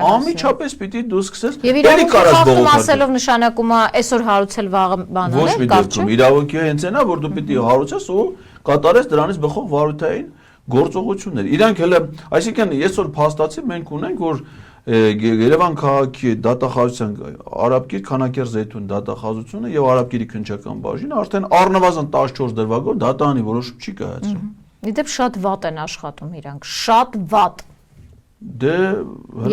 անմիջապես պիտի դու սկսես եւ իրավունքի խախտում ասելով նշանակում է այսօր հարուցել վաղը բանել ոչ մի դեպքում իրավունքի հենց այնա որ դու պիտի հարուցես ու կատարես դրանից բխող վարույթային գործողություններ։ Իրանք հələ այսինքն այսօր փաստացի մենք ունենք որ Երևան քաղաքի դատախազության Արաբկիր Քանաքեր Զեյթուն դատախազությունը եւ Արաբկիրի քննչական բաժինը արդեն առնվազն 14 դրվագով դատանի որոշում չի կայացրել։ Իդեպ շատ վատ են աշխատում իրանք, շատ վատ։ Դե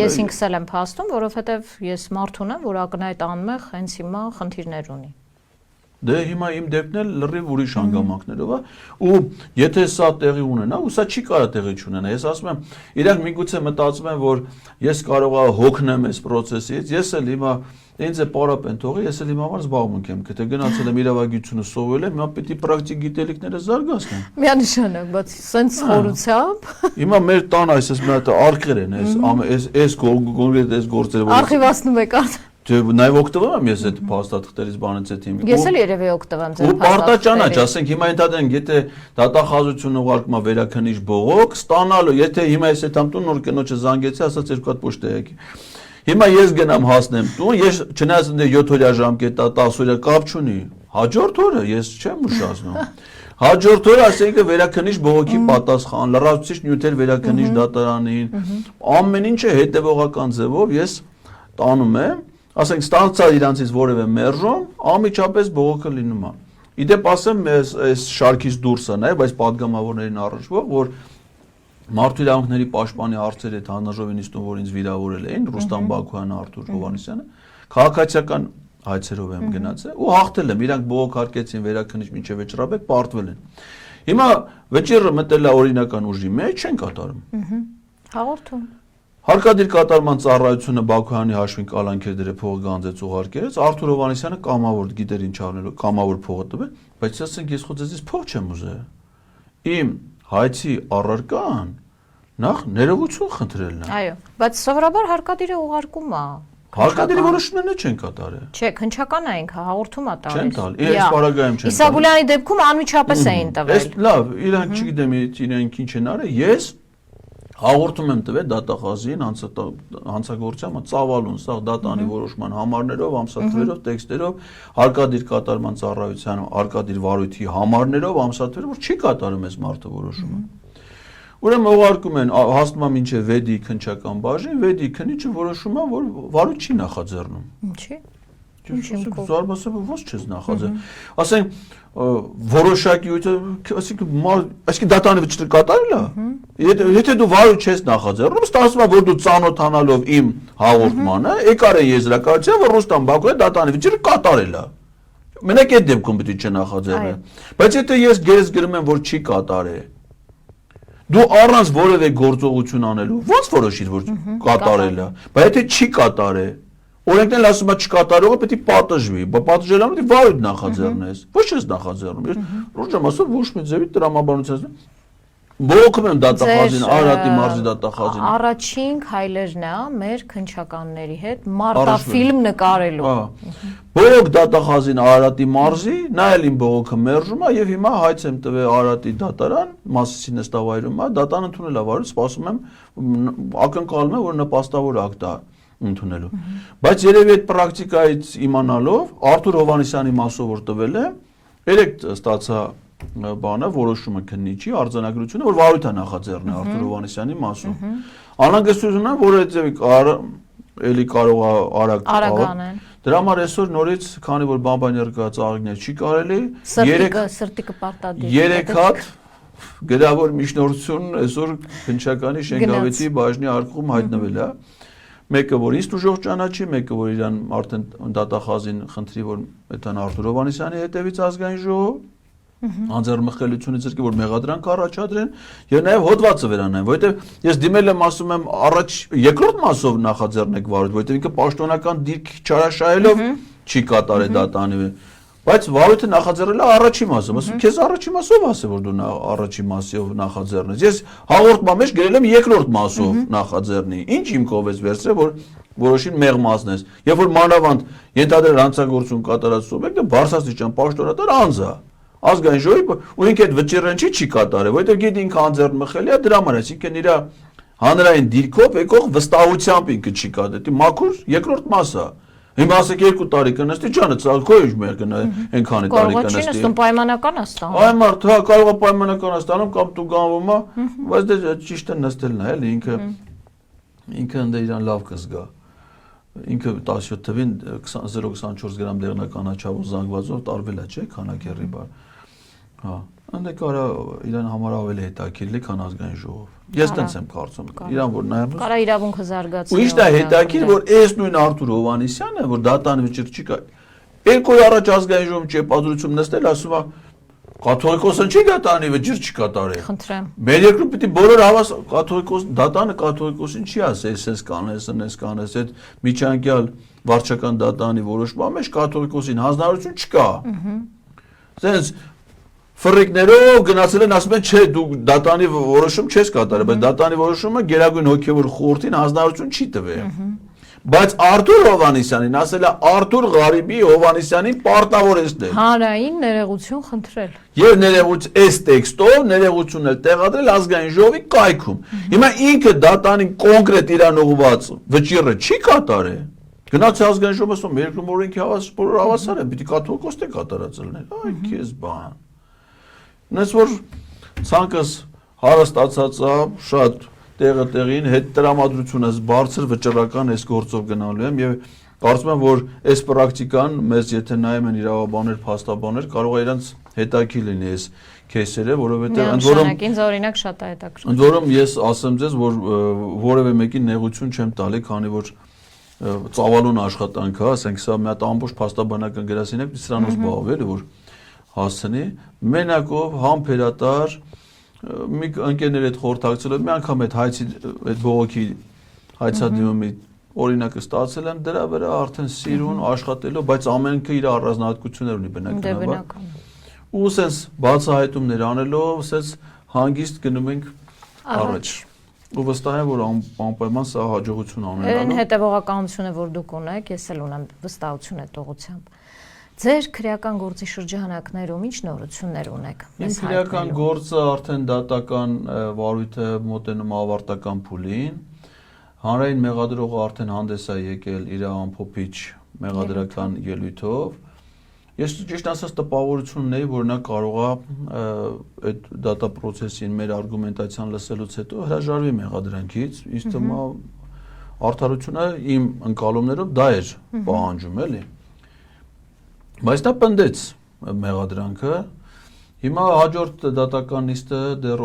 ես ինքս էլ եմ փաստում, որովհետեւ ես մարդ ունեմ, որ ակնհայտ անմեղ հենց հիմա խնդիրներ ունի։ Դե հիմա իմ դեպքն էլ լրիվ ուրիշ հանգամանքներով է ու եթե սա տեղի ունենա ու սա չի կարող տեղի չունենա ես ասում եմ իրանք միգուցե մտածում են որ ես կարող եմ հոգնեմ այս process-ից ես էլ հիմա ինձ է պարապեն թողի ես էլ իմ համար զբաղմունք եմ եթե գնացել եմ իրավագիտությունը սովորել եմ հիմա պետք է պրակտիկ գիտելիքները զարգացնեմ միանշանակ բայց սենց խորությամբ հիմա մեր տան այսպես մի հատ արկղեր են այս կոնկրետ այս գործերը արխիվացնում եք արդ Նաև օգտվում եմ ես այդ փաստաթղթերից բանից այդ հիմք։ Ես էլ երևի օգտվում ձեր փաստաթղթերից։ Ու պարտաճանաչ, ասենք հիմա ընդհանրենք եթե դատախազությունը ուղարկում է վերաքննիչ բողոք, ստանալու, եթե հիմա ես այդ ամտուն նոր կնոջը զանգեցի, ասած երկու հատ պոչտա եկի։ Հիմա ես գնամ հասնեմ տուն, ես չնայած 7 օրյա ժամկետ 10 օրյա կապ չունի։ Հաջորդ օրը ես չեմ ուշացնում։ Հաջորդ օրը ասենք վերաքննիչ բողոքի պատասխան, լրացուցիչ նյութեր վերաքննիչ դատարանին, ամեն ինչը հետևողական ձևով ես տանում եմ Ասենք ստանցա իրանցից որևէ մերժում, անմիջապես բողոքը լինում է։ Իդեպ ասեմ, այս շարքից դուրս է նաև, բայց падգամավորներին առնչվող, որ մարդու իրավունքների պաշտպանի հարցերի հետ հանրաժողովի նիստում, որ ինձ վիրավորել էին, Ռուստամ Բաքոյանը, Արթուր Հովհաննիսյանը, քաղաքացիական հայցերով եմ գնացել ու հաղթել եմ, իրանք բողոք հարկեցին վերաքննիչ մինչև վեճռաբեկ պարտվել են։ Հիմա վեճիռը մտել է օրինական ուժի մեջ, չեն կատարում։ Հաղորդում Հարկադիր կատարման ծառայությունը Բաքոյանի հաշվին կալանքեր դրել փողը գանձեց ուղարկեց, Արթուր Հովհաննիսյանը կամավոր գիտեր ինչ անելու, կամավոր փողը տվել, բայց ասենք ես խոձեզից փող չեմ ուզել։ Իմ հայցի առարկան նախ ներողություն խնդրելն է։ Այո, բայց սովորաբար հարկադիրը ուղարկում է։ Հարկադիրի որոշումներն չեն կատարել։ Չէ, քննչական է ինքը հաղորդում է տալիս։ Չեն տալ, այս պարագայում չեն տալ։ Իսագուլյանի դեպքում անմիջապես էին տվել։ Այս լավ, իրանք չգիտեմ իրենք ինչ են արել, ես Հաղորդում եմ տվել դատախազին հանցագործյանը ծավալուն սա դատանի որոշման համարներով, ամսաթվերով, տեքստերով, հարկադիր կատարման ծառայության հարկադիր վարույթի համարներով, ամսաթվերով, որ չի կատարում այս մարդը որոշումը։ Ուրեմն ուղարկում են հասնում է մինչև վեդի քննչական բաժին, վեդի քննիչը որոշում է, որ վարույթ չի նախաձեռնում։ Ինչի՞։ Զարմացել ո՞ց չես նախաձեռնում։ Ասենք որոշակի այսինքն դատանի վճիռը կատարել է։ Եթե դու վարույթ չես նախաձեռնում, ստացվում է որ դու ծանոթանալով իմ հաղորդմանը, եկար է եզրակացության, որ Ռուստամ Բաքոյանը դատանի վճիռը կատարել է։ Մենակ այդ դեպքում պետք է չնախաձեռնի։ Բայց եթե ես գերես գրում եմ, որ չի կատարել, դու առանց որևէ գործողություն անելու ո՞նց որոշիր, որ կատարել է։ Բայց եթե չի կատարել Օրենքն էլ ասում է չկատարողը պետք է պատժվի, պատժելը պետք է վարույթ նախաձեռնես, ոչ ես նախաձեռնում, ես ռուժեմ ասում ոչ մի ձևի տրամաբանության Բողոքում եմ դատախազին, Արարատի մարզի դատախազին։ Առաջին քայլերն է մեր քննչականների հետ մարտաֆիլմ նկարելու։ Բողոք դատախազին Արարատի մարզի, նա էլ իմ բողոքը մերժում է եւ հիմա հայց եմ տվել Արարատի դատարան, Մասիսի նստավայրում է, դատան ընդունել է վարույց, սպասում եմ, ակնկալում եմ, որ նպաստավոր ակտ է ընդունելու։ Բայց երևի այդ պրակտիկայից իմանալով Արթուր Հովհաննիսյանի մասով որ տվել է, երեք ստացա բանը որոշումը քննիչի արձանագրությունը որ վարույթ է նախաձեռնել Արթուր Հովհաննիսյանի մասով։ Անհանգստություն է, որ այդ էլի կարող է արագ անեն։ Դրա համար այսօր նորից, քանի որ բամբան ներկայացած աղիքներ չի կարելի, սրտիկը պարտադիր։ 3 հատ գրավոր միջնորդություն այսօր քննչականի Շենգավիթի բաժնի արկղում հայտնվել է։ Մեկը որ ինձ դժոխ ճանաչի, մեկը որ իրան արդեն դատախազին խնդրի որ այդան Արթուր Հովհաննիսյանի հետևից ազգային ժողով անձեռնմխելիությունից զրկի որ մեղադրանք առաջադրեն եւ նաեւ հոդվածը վերանային, որովհետեւ ես դիմել եմ ասում եմ առաջ երկրորդ մասով նախաձեռնեք վարույթ, որովհետեւ ինքը պաշտոնական դիրք չարաշահելով չի կատարել դատանի, բայց վարույթը նախաձեռնել է առաջի մասով, ասում քեզ առաջի մասով ասե որ դու առաջի մասով նախաձեռնես։ Ես հաղորդման մեջ գրել եմ երկրորդ մասով նախաձեռնի։ Ինչ իմ կողմից վերցրել որ որոշին մեղմացն ես։ Երբ որ մանավանդ ենթադրել հանցագործություն կատարած սուբյեկտը բարձրաստիճան պաշտոնատար անձ է։ Ազգային ժողովի ու ինքը այդ վճիռն չի կատարել, որովհետև գիտի ինքը անձեռնմխելի է դրա համար, այսինքն իր հանրային դիրքով եկող վստահությամբ ինքը չի կատարել։ Մաքուր երկրորդ մասը։ Հիմա ասեք 2 տարի կնստի, ջանը ցալքո ինչ մեր կնա այնքանի տարի կնստի։ Կարող չի նստում պայմանական է ստանում։ Այ մարդ, հա, կարող է պայմանական է ստանում կամ դու գանվում է, բայց դե ճիշտ է նստելն է, էլի ինքը ընդ իրան լավ կզգա։ Ինքը 17 թվին 0.24 գրամ դեղնականաչավով զանգվածով տարվել է, չէ՞, քանակերի բար։ Հա, ընդ կարա իրան համար ավելի հետաքրքիր քան ազգային ժողով։ Ես տենց եմ կարծում։ Իրան որ նայում կարա իրավունքը զարգացնի։ Ու ի՞նչն է հետաքրքիր, որ այս նույն Արթուր Հովհաննիսյանը, որ դատան վճիռ չի կա, երկու օր առաջ ազգային ժողովում ճեպազրություն նստել, ասում է կաթողիկոսն չի դատանի վճիռ չկատարել։ Խնդրեմ։ Մեր երկրում պիտի բոլոր հավաս կաթողիկոս դատանը կաթողիկոսին չի ասել, ես կանես, այդ միջանկյալ վարչական դատանի որոշման մեջ կաթողիկոսին հանձնարարություն չկա։ Սենց ֆրիկներով գնացել են ասում են չէ դու դատանի որոշում չես կատարել, բայց դատանի որոշումը գերագույն հոգևոր խորհրդին հանձնարարություն չի տվել։ Բայց Արթուր Հովհաննիսյանին ասել է Արթուր Ղարիբի Հովհաննիսյանին պարտավորեցնել։ Հանրային ներողություն խնդրել։ Եվ ներողություն այս տեքստով ներողությունն էլ տեղադրել ազգային ժողովի կայքում։ Հիմա ինքը դատանին կոնկրետ իրան ուղղված վճիռը չի կատարել։ Գնաց ազգային ժողովը ասում երկրում օրենքի բոլոր հավասար են, պիտի կաթողիկոսն է կատարած լինել։ Այ քեզ բան։ Նես որ ցանկս հարստացած է շատ տեղը տեղին հետ տրամադրությունը բարձր վճռական այս գործով գնալու եմ եւ կարծում եմ որ այս պրակտիկան մեզ եթե նայում են իրավաբաններ, փաստաբաններ կարող է իրանց հետաքրքիր լինի այս քեյսերը, որովհետեւ ընդ որում ինձ օրինակ շատ է հետաքրքիր։ Ընդ որում ես ասեմ ձեզ որ որևէ մեկին նեղություն չեմ տալի, քանի որ ծավալուն աշխատանք է, ասենք սա մի հատ ամբողջ փաստաբանական գրասենյակ դրանով զբաղվել է որ հասցնի մենակով համբերատար մի ընկերներ հետ խորհրդակցելով մի անգամ այդ հայցի այդ բողոքի հայցադիմումի օրինակը ստացել եմ դրա վրա արդեն սիրուն աշխատելով բայց ամենքը իր առանձնահատկություններ ունի բնականաբար ու սենց բացահայտումներ անելով սենց հանգիստ գնում ենք առաջ ու վստահ եմ որ անպայման սա հաջողություն անելու այն հետևողականությունը որ դուք ունեք ես էլ ունեմ վստահություն այդ ուղղությամբ Ձեր քրեական գործի շրջանակներում ինչ նորություններ ունեք։ Իմ քրեական գործը արդեն դատական վարույթը մոտենում ավարտական փուլին։ Հանրային մեղադրողը արդեն հանդես է եկել իր ամփոփիչ մեղադրական ելույթով։ Ես ճիշտ ասած տպավորություն ունեի, որ նա կարող է այդ դատա process-ին մեր արգումենտացիան լսելուց հետո հրաժարվի մեղադրանքից։ Իսկ թվում է արդարությունը իմ ընկալումներով դա էր պահանջում, էլի։ Բայց նա պնդեց մեղադրանքը, հիմա հաջորդ դատական նիստը դեռ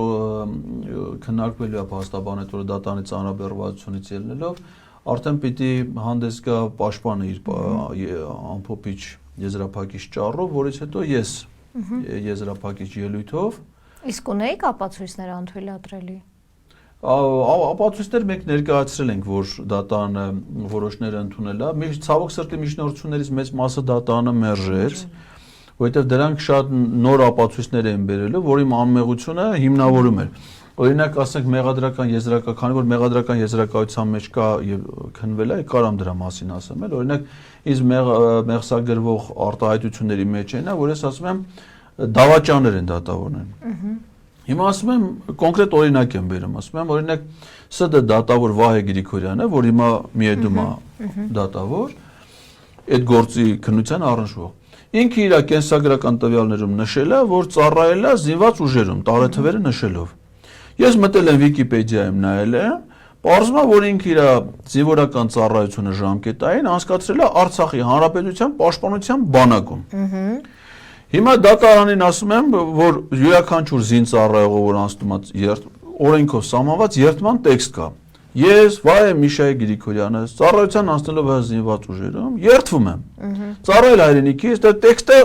քննարկվելու է փաստաբանეთ, որ դատանի ծանրաբեռնվածությունից ելնելով, արդեն պիտի հանդես գա պաշտպանը իր ամփոփիչ եզրափակիչ ճառով, որից հետո ես եզրափակիչ ելույթով Իսկ ունեիք ապացույցներ անթույլատրելի։ Ապացույցներ մենք ներկայացրել ենք, որ դատանը որոշները ընդունել է, ցավոք սրտի միջնորդություններից մեծ մասը դատանը մերժեց, որովհետև դրանք շատ նոր ապացույցներ են բերելու, որի անմեղությունը հիմնավորում էր։ Օրինակ, ասենք մեղադրական եզրակա, քանի որ մեղադրական եզրակացության մեջ կա եւ քննվել է, կարամ դրա մասին ասեմ, էլ օրինակ, իս մեղսագրվող արտահայտությունների մեջ է նա, որ ես ասում եմ դավաճաններ են դատավորներ։ Հիմա ասում եմ կոնկրետ օրինակ եմ բերում, ասում եմ օրինակ ՍԴ դատավոր Վահե Գրիգորյանը, որ հիմա միեդում է դատավոր, այդ գործի քննության առնչվող։ Ինքը իր կենսագրական տվյալներում նշել է, որ ծառայել է զինված ուժերում, տարեթվերը նշելով։ Ես մտել եմ Վիկիպեդիայում նայել եմ, պարզվում է, որ ինքը իր զինվորական ծառայությունը ժամկետային անցկացրել է Արցախի Հանրապետության Պաշտպանության բանակում։ Հիմա դատարանին ասում եմ, որ յուրաքանչյուր զինծառայողը, որ անցնում է օրենքով սահմանված երթման տեքստ կա։ Ես Վահե Միշայ Գրիգորյանը ծառայության անցնելով զինված ուժերում երթվում եմ։ Ծառայել հայրենիքիս, դա տեքստը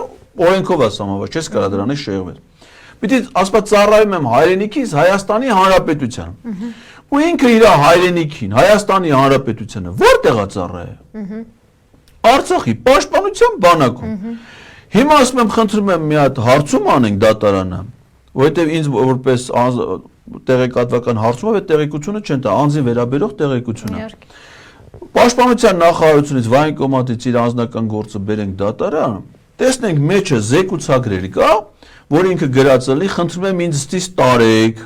օրենքով է սահմանված, չես կարող դրանից շեղվել։ Պիտի ասված ծառայում եմ հայրենիքիս Հայաստանի Հանրապետության։ Ու ինքը իր հայրենիքին, Հայաստանի Հանրապետությանը որտեղ է ծառայել։ Արցախի Պաշտպանության բանակում։ Հիմա ասում եմ, խնդրում եմ մի հատ հարցում անենք դատարանը, որովհետև ինձ որպես տեղեկատվական հարցում է, տեղեկությունը չեն տա, անձին վերաբերող տեղեկությունը։ Պաշտպանության նախարարությունից Վահե Կոմատից իր անձնական գործը բերենք դատարան, տեսնենք մեջը զեկուցագրեր կա, որ ինքը գրածելի, խնդրում եմ ինձ ստից տարեք։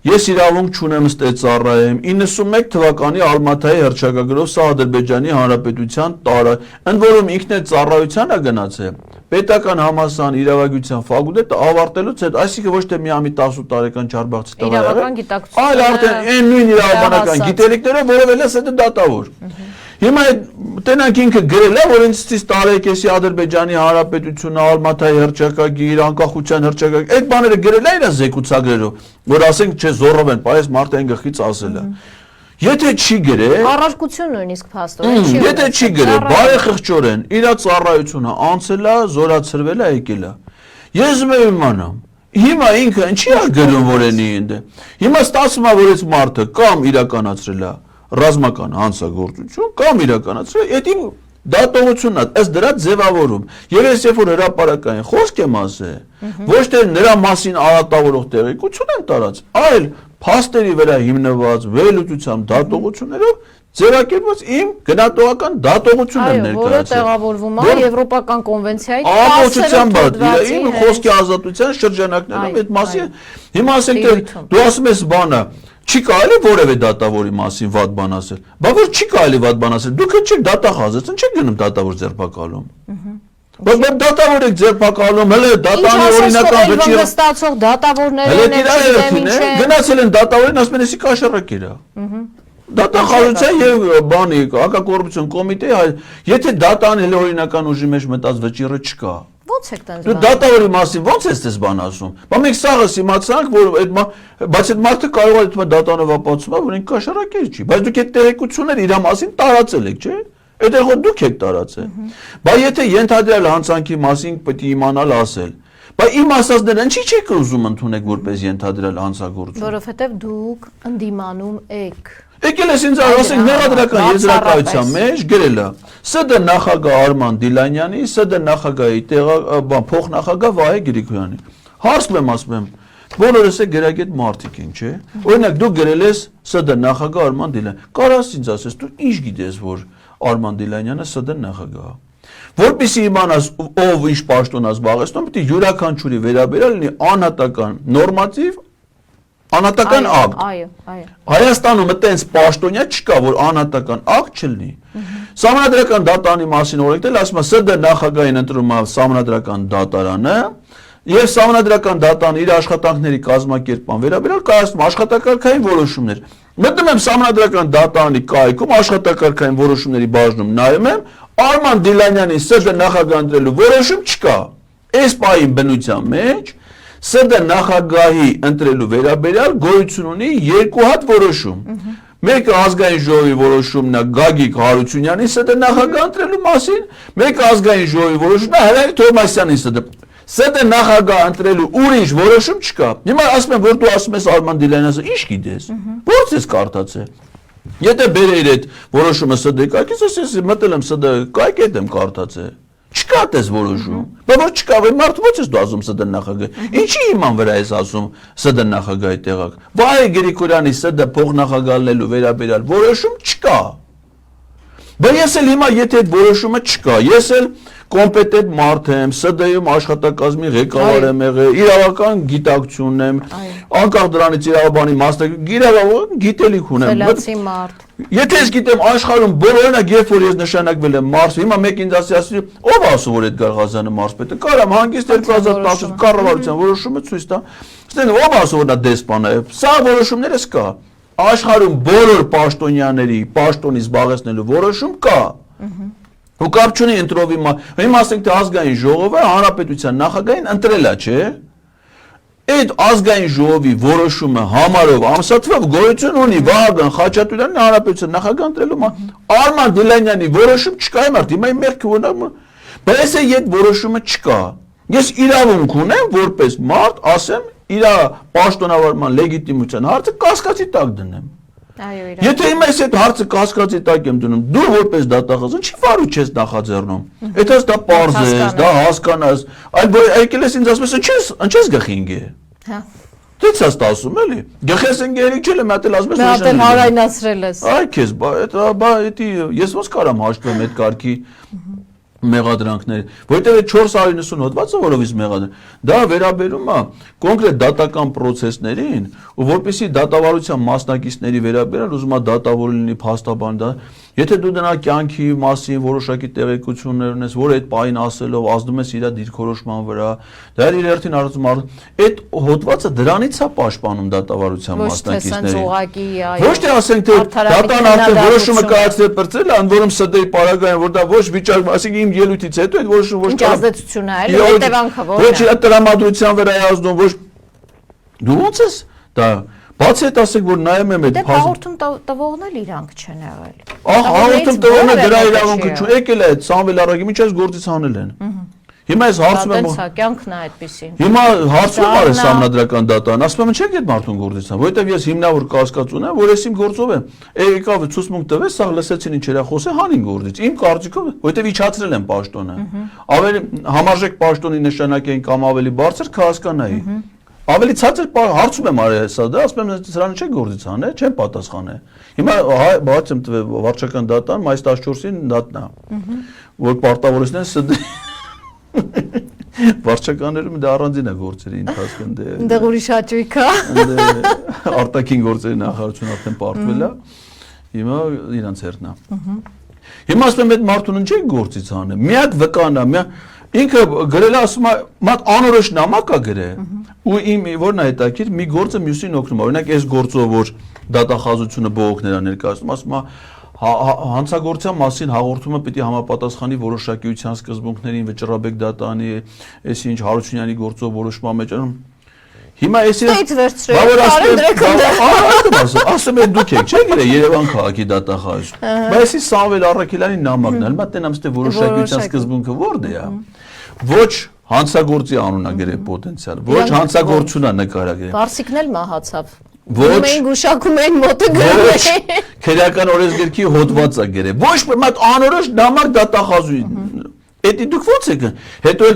Ես իրավունք չունեմ ստե ծառայեմ 91 թվականի Ալմաթայի հռչակագրով սա Ադրբեջանի Հանրապետության տարա, ընդ որում ինքն է ծառայության է գնացել։ Պետական համալսարանի իրավագիտության ֆակուլտետը ավարտելուց հետո, այսինքն ոչ թե միամի 18 տարեկան չարբաղցի տղա է, այլ արդեն այն նույն իրավաբանական գիտելիքներով որևէ սա դատավոր։ Հիմա տենանք ինքը գրել է, որ ինձ տարեք էսի Ադրբեջանի Հանրապետությունը, Ալմաթայի հռչակագիր, անկախության հռչակագիր, այդ բաները գրել է իր զեկուցագրերով, որ ասենք չէ զորով են, բայց մարդը այն գլխից ասել է։ Եթե չի գրել, առարկություն նույնիսկ փաստորեն չի։ Եթե չի գրել, բարեխղճորեն իր ծառայությունը անցել է, զորացրվել է, եկել է։ Ես ուզում եմ իմանամ, հիմա ինքը ինչի է գրում, որ էնի ինձ։ Հիմա ստացվում է, որ այս մարդը կամ իրականացրել է ռազմական հանցագործություն կամ իրականացրել է, դա դատողությունն է, ըստ դրա ձևավորում։ Եվ ես երբ որ հրապարակային խոսք եմ ասել, ոչ թե նրա մասին արատավորող տեղեկություն եմ տարած, այլ փաստերի վրա հիմնված վերլուծությամբ դատողություններով ձևակերպված իմ գնահատողական դատողությունն եմ ներկայացրել։ Որը տեղավորվում է Եվրոպական կոնվենցիայի 10-րդ հոդվածի իմ խոսքի ազատության շրջանակներում այդ մասին։ Հիմա ասենք դու ասում ես բանը չի կարելի որևէ դատավորի մասին վատ բան ասել։ Բա որ չի կարելի վատ բան ասել, դուք չեք դատախազից, չեք գնում դատավոր ձերբակալում։ Բայց դատավոր եք ձերբակալում, հələ դատանի օրինական վճիռ ստացող դատավորներն են, գնացել են դատավորին, ասում են էսի կաշառակ իրա։ Դատախազության եւ բանի հակակոռուպցիոն կոմիտեի, եթե դատան հələ օրինական ուժի մեջ մտած վճիռը չկա։ Ո՞նց եք տենց բան։ Դու դատավորի մասին ո՞նց ես դες բան ասում։ Բա մենք սաղը իմացանք, որ այդ բայց այդ մարդը կարող է այդ դատանով ապացուցում, որ ինքը կաշառակեր չի, բայց դուք այդ տեղեկությունները իր մասին տարածել եք, չէ՞։ Այդտեղ որ դուք եք տարածել։ Բա եթե ենթադրյալ հանցանքի մասին պետք է իմանալ ասել, բա իմ ասածները ինչի չեք ուզում ընդունեք որպես ենթադրյալ հանցագործություն։ Որովհետև դուք ընդդիմանում եք։ Եկել ես ինձ ասենք մեղադրական եզրակացության մեջ գրել է ՍԴ նախագահ Արման Դիլանյանի, ՍԴ նախագահի փոխնախագահ Վահե Գրիգորյանի։ Հարցնում եմ, ասում եմ, բոլորս է գրագետ մարդիկ են, չէ՞։ Օրինակ դու գրել ես ՍԴ նախագահ Արման Դիլանյան։ Կարաս ինձ ասես, դու ինչ գիտես, որ Արման Դիլանյանը ՍԴ նախագահ է։ Որպեսզի իմանաս ով ինչ պաշտոն է զբաղեցնում, պետք է յուրաքանչյուրի վերաբերյալ լինի անհատական նորմատիվ անհատական ակտ։ Այո։ Հայաստանում այտենց պաշտոնյա չկա, որ անհատական ակտ չլինի։ Սահմանադրական դատարանի մասին օրենքն ասում է ՍԴ նախագահին ընտրում է սահմանադրական դատարանը եւ սահմանադրական դատարանը իր աշխատանքների կազմակերպման վերաբերյալ կայացնում աշխատակարգային որոշումներ։ Մտնում եմ սահմանադրական դատարանի կայքում աշխատակարգային որոշումների բաժնում նայում եմ Արման Դիլանյանի ՍԴ նախագահ ընտրելու որոշում չկա։ Այս պահին բնության մեջ ՍԴ նախագահի ընտրելու վերաբերյալ գոյություն ունի երկու հատ որոշում։ Մեկը ազգային ժողովի որոշումն է Գագիկ Հարությունյանի ՍԴ նախագահ ընտրելու մասին, մեկը ազգային ժողովի որոշումն է Հրայր Թովմասյանի ՍԴ։ ՍԴ նախագահ ընտրելու ուրիշ որոշում չկա։ Հիմա ասում եմ, որ դու ասում ես Արման Դիլանյանը, ի՞նչ գիտես։ Ո՞րց ես կարդացել։ Եթե բերեիր այդ որոշումը ՍԴ կայքից, ասես մտել եմ ՍԴ կայք եմ կարդացել։ Չկա դες որոշում։ Բայց որ չկա, վայ մարդ ո՞նց ես դու ասում ՍԴ նախագահ։ Ինչի իման վրա ես ասում ՍԴ նախագահի տեղակ։ Վայ Գրիգորյանի ՍԴ փոխնախագահելու վերաբերյալ որոշում չկա։ Բայց ես էլ հիմա եթե այդ որոշումը չկա, ես էլ կոմպետենտ մարդ եմ, ՍԴ-ում աշխատակազմի ղեկավար եմ եղել, իրավական գիտակցություն եմ, անկախ դրանից իրավաբանի մասնագետ գիտելիք ունեմ։ Խելացի մարդ։ Եթե ես գիտեմ աշխարհում բոլորինակ երբ որ ես նշանակվել եմ մարզ, հիմա մեկ ինձ ասի, ով ասում որ Էդգար Ղազարյանը մարզպետ է, կարամ հանգիստ 2010 կառավարության որոշումը ցույց տա։ Ստեն ով ասում որ նա դեսպան է։ Սա որոշումներս կա։ Աշխարհում բոլոր պաշտոնյաների պաշտոնի զբաղեցնելու որոշում կա։ Ու կապ չունի ընտրովի հիմա ասենք թե ազգային ժողովը հանրապետության նախագահին ընտրել է, չէ՞։ Այդ ազգային ժողովի որոշումը համարով ամսաթվով գոյություն ունի Վահագն Խաչատուրյանի հանրապետության նախագահ ընտրելու Արման Դիլանյանի որոշում չկա իմ արդի, հիմա մեղք ունեմ, բայց այդ որոշումը չկա։ Ես իրավունք ունեմ որպես մարդ ասեմ իր պաշտոնավարման լեգիտիմության հարցը կասկածի տակ դնեմ։ Այո, իրական։ Եթե հիմա ես այդ հարցը կասկածի տակ եմ դնում, դու որպես դատախազ ինչի վարու չես նախաձեռնում։ Այդպես դա պարզ է, դա հասկանաս, այլ եկել ես ինձ ասում ես, ինչես գխինգ է։ Հա։ Դից ես ասում էլի։ Գխես ընկերիկ չէ, մի հատ էլ ասում ես։ Մի հատ էլ հարայնացրել ես։ Այ քեզ, ես ոնց կարամ հաշտվեմ այդ կարգի մեղադրանքներ, որտեղ 490 հոդվածը որովից մեղադրանք, դա վերաբերում է կոնկրետ դատական process-ներին, ու որպեսզի դատավարության մասնակիցների վերաբերյալ ուզում է դատավոր լինի փաստաբան դա, եթե դու դրա կյանքի մասին որոշակի տեղեկություններ ունես, որ այդ պահին ասելով ազդում ես իր դիրքորոշման վրա, դա իր հերթին արածում այդ հոդվածը դրանից է պաշտպանում դատավարության մասնակիցներին։ Ոչ թե ասենք թե դատան արդեն որոշումը կայացրել բրծել, ընդ որում ՍԴ-ի պարագայում, որ դա ոչ վիճակ, ասենք իմ ելույթից հետո այդ որոշումը ոչ ազդեցություն է, այլ հետևանքը ոչ իր տրամադրության վրա է ազդում, ոչ դու ո՞նց ես դա բացի այդ ասեք որ նայում եմ այդ հաղորդում տվողն էլ իրանք չեն եղել։ Հաղորդում տվողն դրա իրավունքը չու եկել է այդ Սամվել Արագի միջից գործից հանել են։ Հիմա ես հարցում եմ կյանքն է այդպեսին։ Հիմա հարցում եմ արես համնադրական դատան, ասում եմ չեք այդ մարդուն գործից հան, որովհետև ես հիմնավոր կասկած ունեմ, որ ես իմ գործով եմ։ Եկավ ցուցմունք տվեց, սա լսեցին ինչ էր խոսել, հանին գործից։ Իմ կարծիքով, որովհետև իջացրել են պաշտոնը։ Ավելի համարժեք պաշտոնի նշանակային կամ ավելի բարձր կհասկանայի։ Ավելի ցածր հարցում եմ արել հեսա դա, ասում եմ սրանը չեք գործից հանել, չեն պատասխանել։ Հիմա բաց եմ տվել վարչական դատան մայիս 14-ին դատնա, որ պարտավորեցնեն ՍԴ վարչականներում դա առանձին է գործերի ընթացքում դե։ Այնտեղ ուրիշ հաճույք է։ Արտաքին գործերի նախարարությունը արդեն պարտվել է։ Հիմա իրանց հերթն է։ Հիմա ասում եմ այդ մարդուն չեք գործից հանել։ Միակ վկան է, ինքը գրել է ասում է, մատ անորոշ նամակ է գրել ու իմ որն է հետաքրքիր մի գործը մյուսին օգնում է օրինակ այս գործով որ դատախազությունը բողոքներ ներկայացնում ասում է հանցագործության մասին հաղորդումը պիտի համապատասխանի որոշակիության սկզբունքներին Վճռաբեկ դատանի այս ինչ Հարությունյանի գործով որոշման մեջ հիմա ասում եք դուք եք չէ՞ գիրե Երևան քաղաքի դատախազ բայց էսի Սամվել Առաքելյանի նամակն է մա տենամ ստե որոշակիության սկզբունքը որտե է ոչ հանցագործի անունա գրե պոտենցիալ ոչ հանցագործությունա նկարագրե Վարսիկն էլ մահացավ ոչ մենք գուշակում ենք մոտը գրել քերական օրենսգրքի հոդվածը գրե ոչ մատ անորոշ նամակ դատախազուի Էդի դուք ո՞նց եք հետո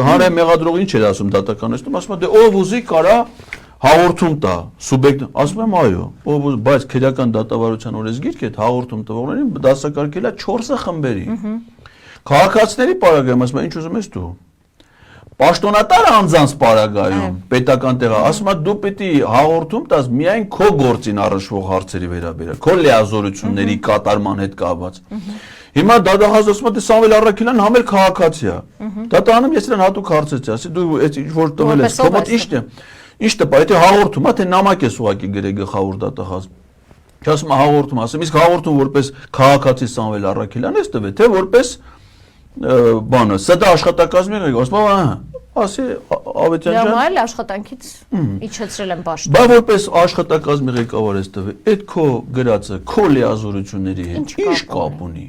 հանրային մեղադրողը ինչ էր ասում դատականностում ասում դե ով ուզի կարա հաղորդում տա սուբյեկտ ասում եմ այո ով բայց քերական դատավարության օրենսգիրքը այդ հաղորդում տվողներին դասակարգել է 4 խմբերի քաղաքացիների պարագայում ասում ինչ ուզում ես դու Պաշտոնատար անձանց պարագայում պետական տեղը ասում է դու պիտի հաղորդում տաս միայն քո գործին առնչվող հարցերի վերաբերյալ քո լիազորությունների կատարման հետ կապված Հիմա դատախազը ասում է դե Սամվել Առաքելյան համել քաղաքացի է դատանում ես իրան հատուկ հարցեցի ասի դու այդ ինչ որ տվել ես քո մոտ ինչ տպա եթե հաղորդում է թե նամակ ես ուղակի գրե գլխավոր դատախազ ասում է հաղորդում ասում իսկ հաղորդում որպես քաղաքացի Սամվել Առաքելյան ես տվել թե որպես բանը ՍԴ աշխատակազմի ասում ասի Ավետյան ջան Ժամայել աշխատանքից իջեցրել են պաշտոն Բա որպես աշխատակազմի ղեկավար ես տվել այդ քո գրածը քո լիազորությունների հետ ինչ կապ ունի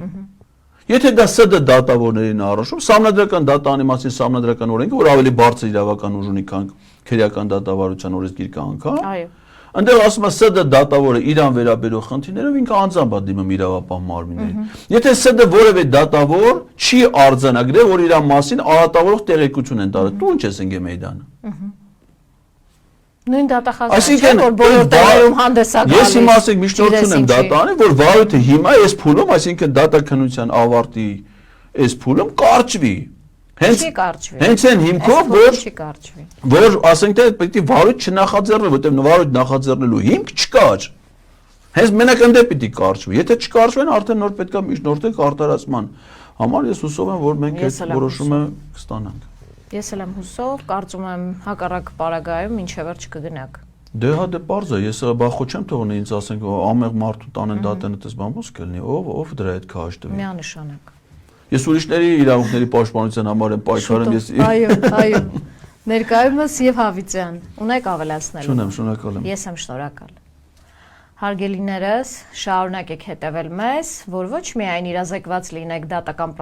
Եթե դա ՍԴ դատավորներին առնչվում սահմանադրական դատանի մասին սահմանադրական օրենքը որ ավելի բարձր իրավական ուժ ունի քան քերական դատավարության օրենսգիր կանքա Այո Այնտեղ ասում է ՍԴ դատավորը իրան վերաբերող խնդիրներով ինքը անձամբ է դիմում իրավապահ մարմիններին։ Եթե ՍԴ որևէ դատավոր չի արձանագրել, որ իր մասին արտավորող տեղեկություն են տալու, դու ինչ ես ընկել Մեյդանը։ Նույն դատախազը չէ, որ բոլոր տեղերում հանդես է գալիս։ Ես հիմա ասենք միջնորդություն եմ դատանի, որ վարույթը հիմա այս փուլում, այսինքն դատաքննության ավարտի այս փուլում կարճվի։ Հենց այն հիմքով, որ ասենք թե պետք է վարույթ չնախաձեռնվի, որտեղ վարույթ նախաձեռնելու հիմք չկար։ Հենց մենակ այնտեղ պիտի կարճվի։ Եթե չկարճվեն, արդեն նոր պետք է միջնորդել արտարացման համար, ես հուսով եմ, որ մենք այդ որոշումը կստանանք։ Ես էլ եմ հուսով, կարծում եմ հակառակ պարագայում ինչև որ չկգնաք։ Դե հա դե պարզ է, ես բախո չեմ թողնի ինձ ասենք ամեղ մարդու տանեն դատեն այդպես բան կլինի, ով դրա հետ քաշտվի։ Միանշանակ։ Ես ուրիշների իրավունքների պաշտպանության համար եմ պայքարում, ես Այո։ Ներկայումս եւ Հավիցյան, ունեք ավելացնելու։ Շնորհակալ եմ, շնորհակալ եմ։ Ես եմ շնորհակալ։ Հարգելիներս, շարունակեք հետևել մեզ, որ ոչ միայն իրազեկված լինեք դատական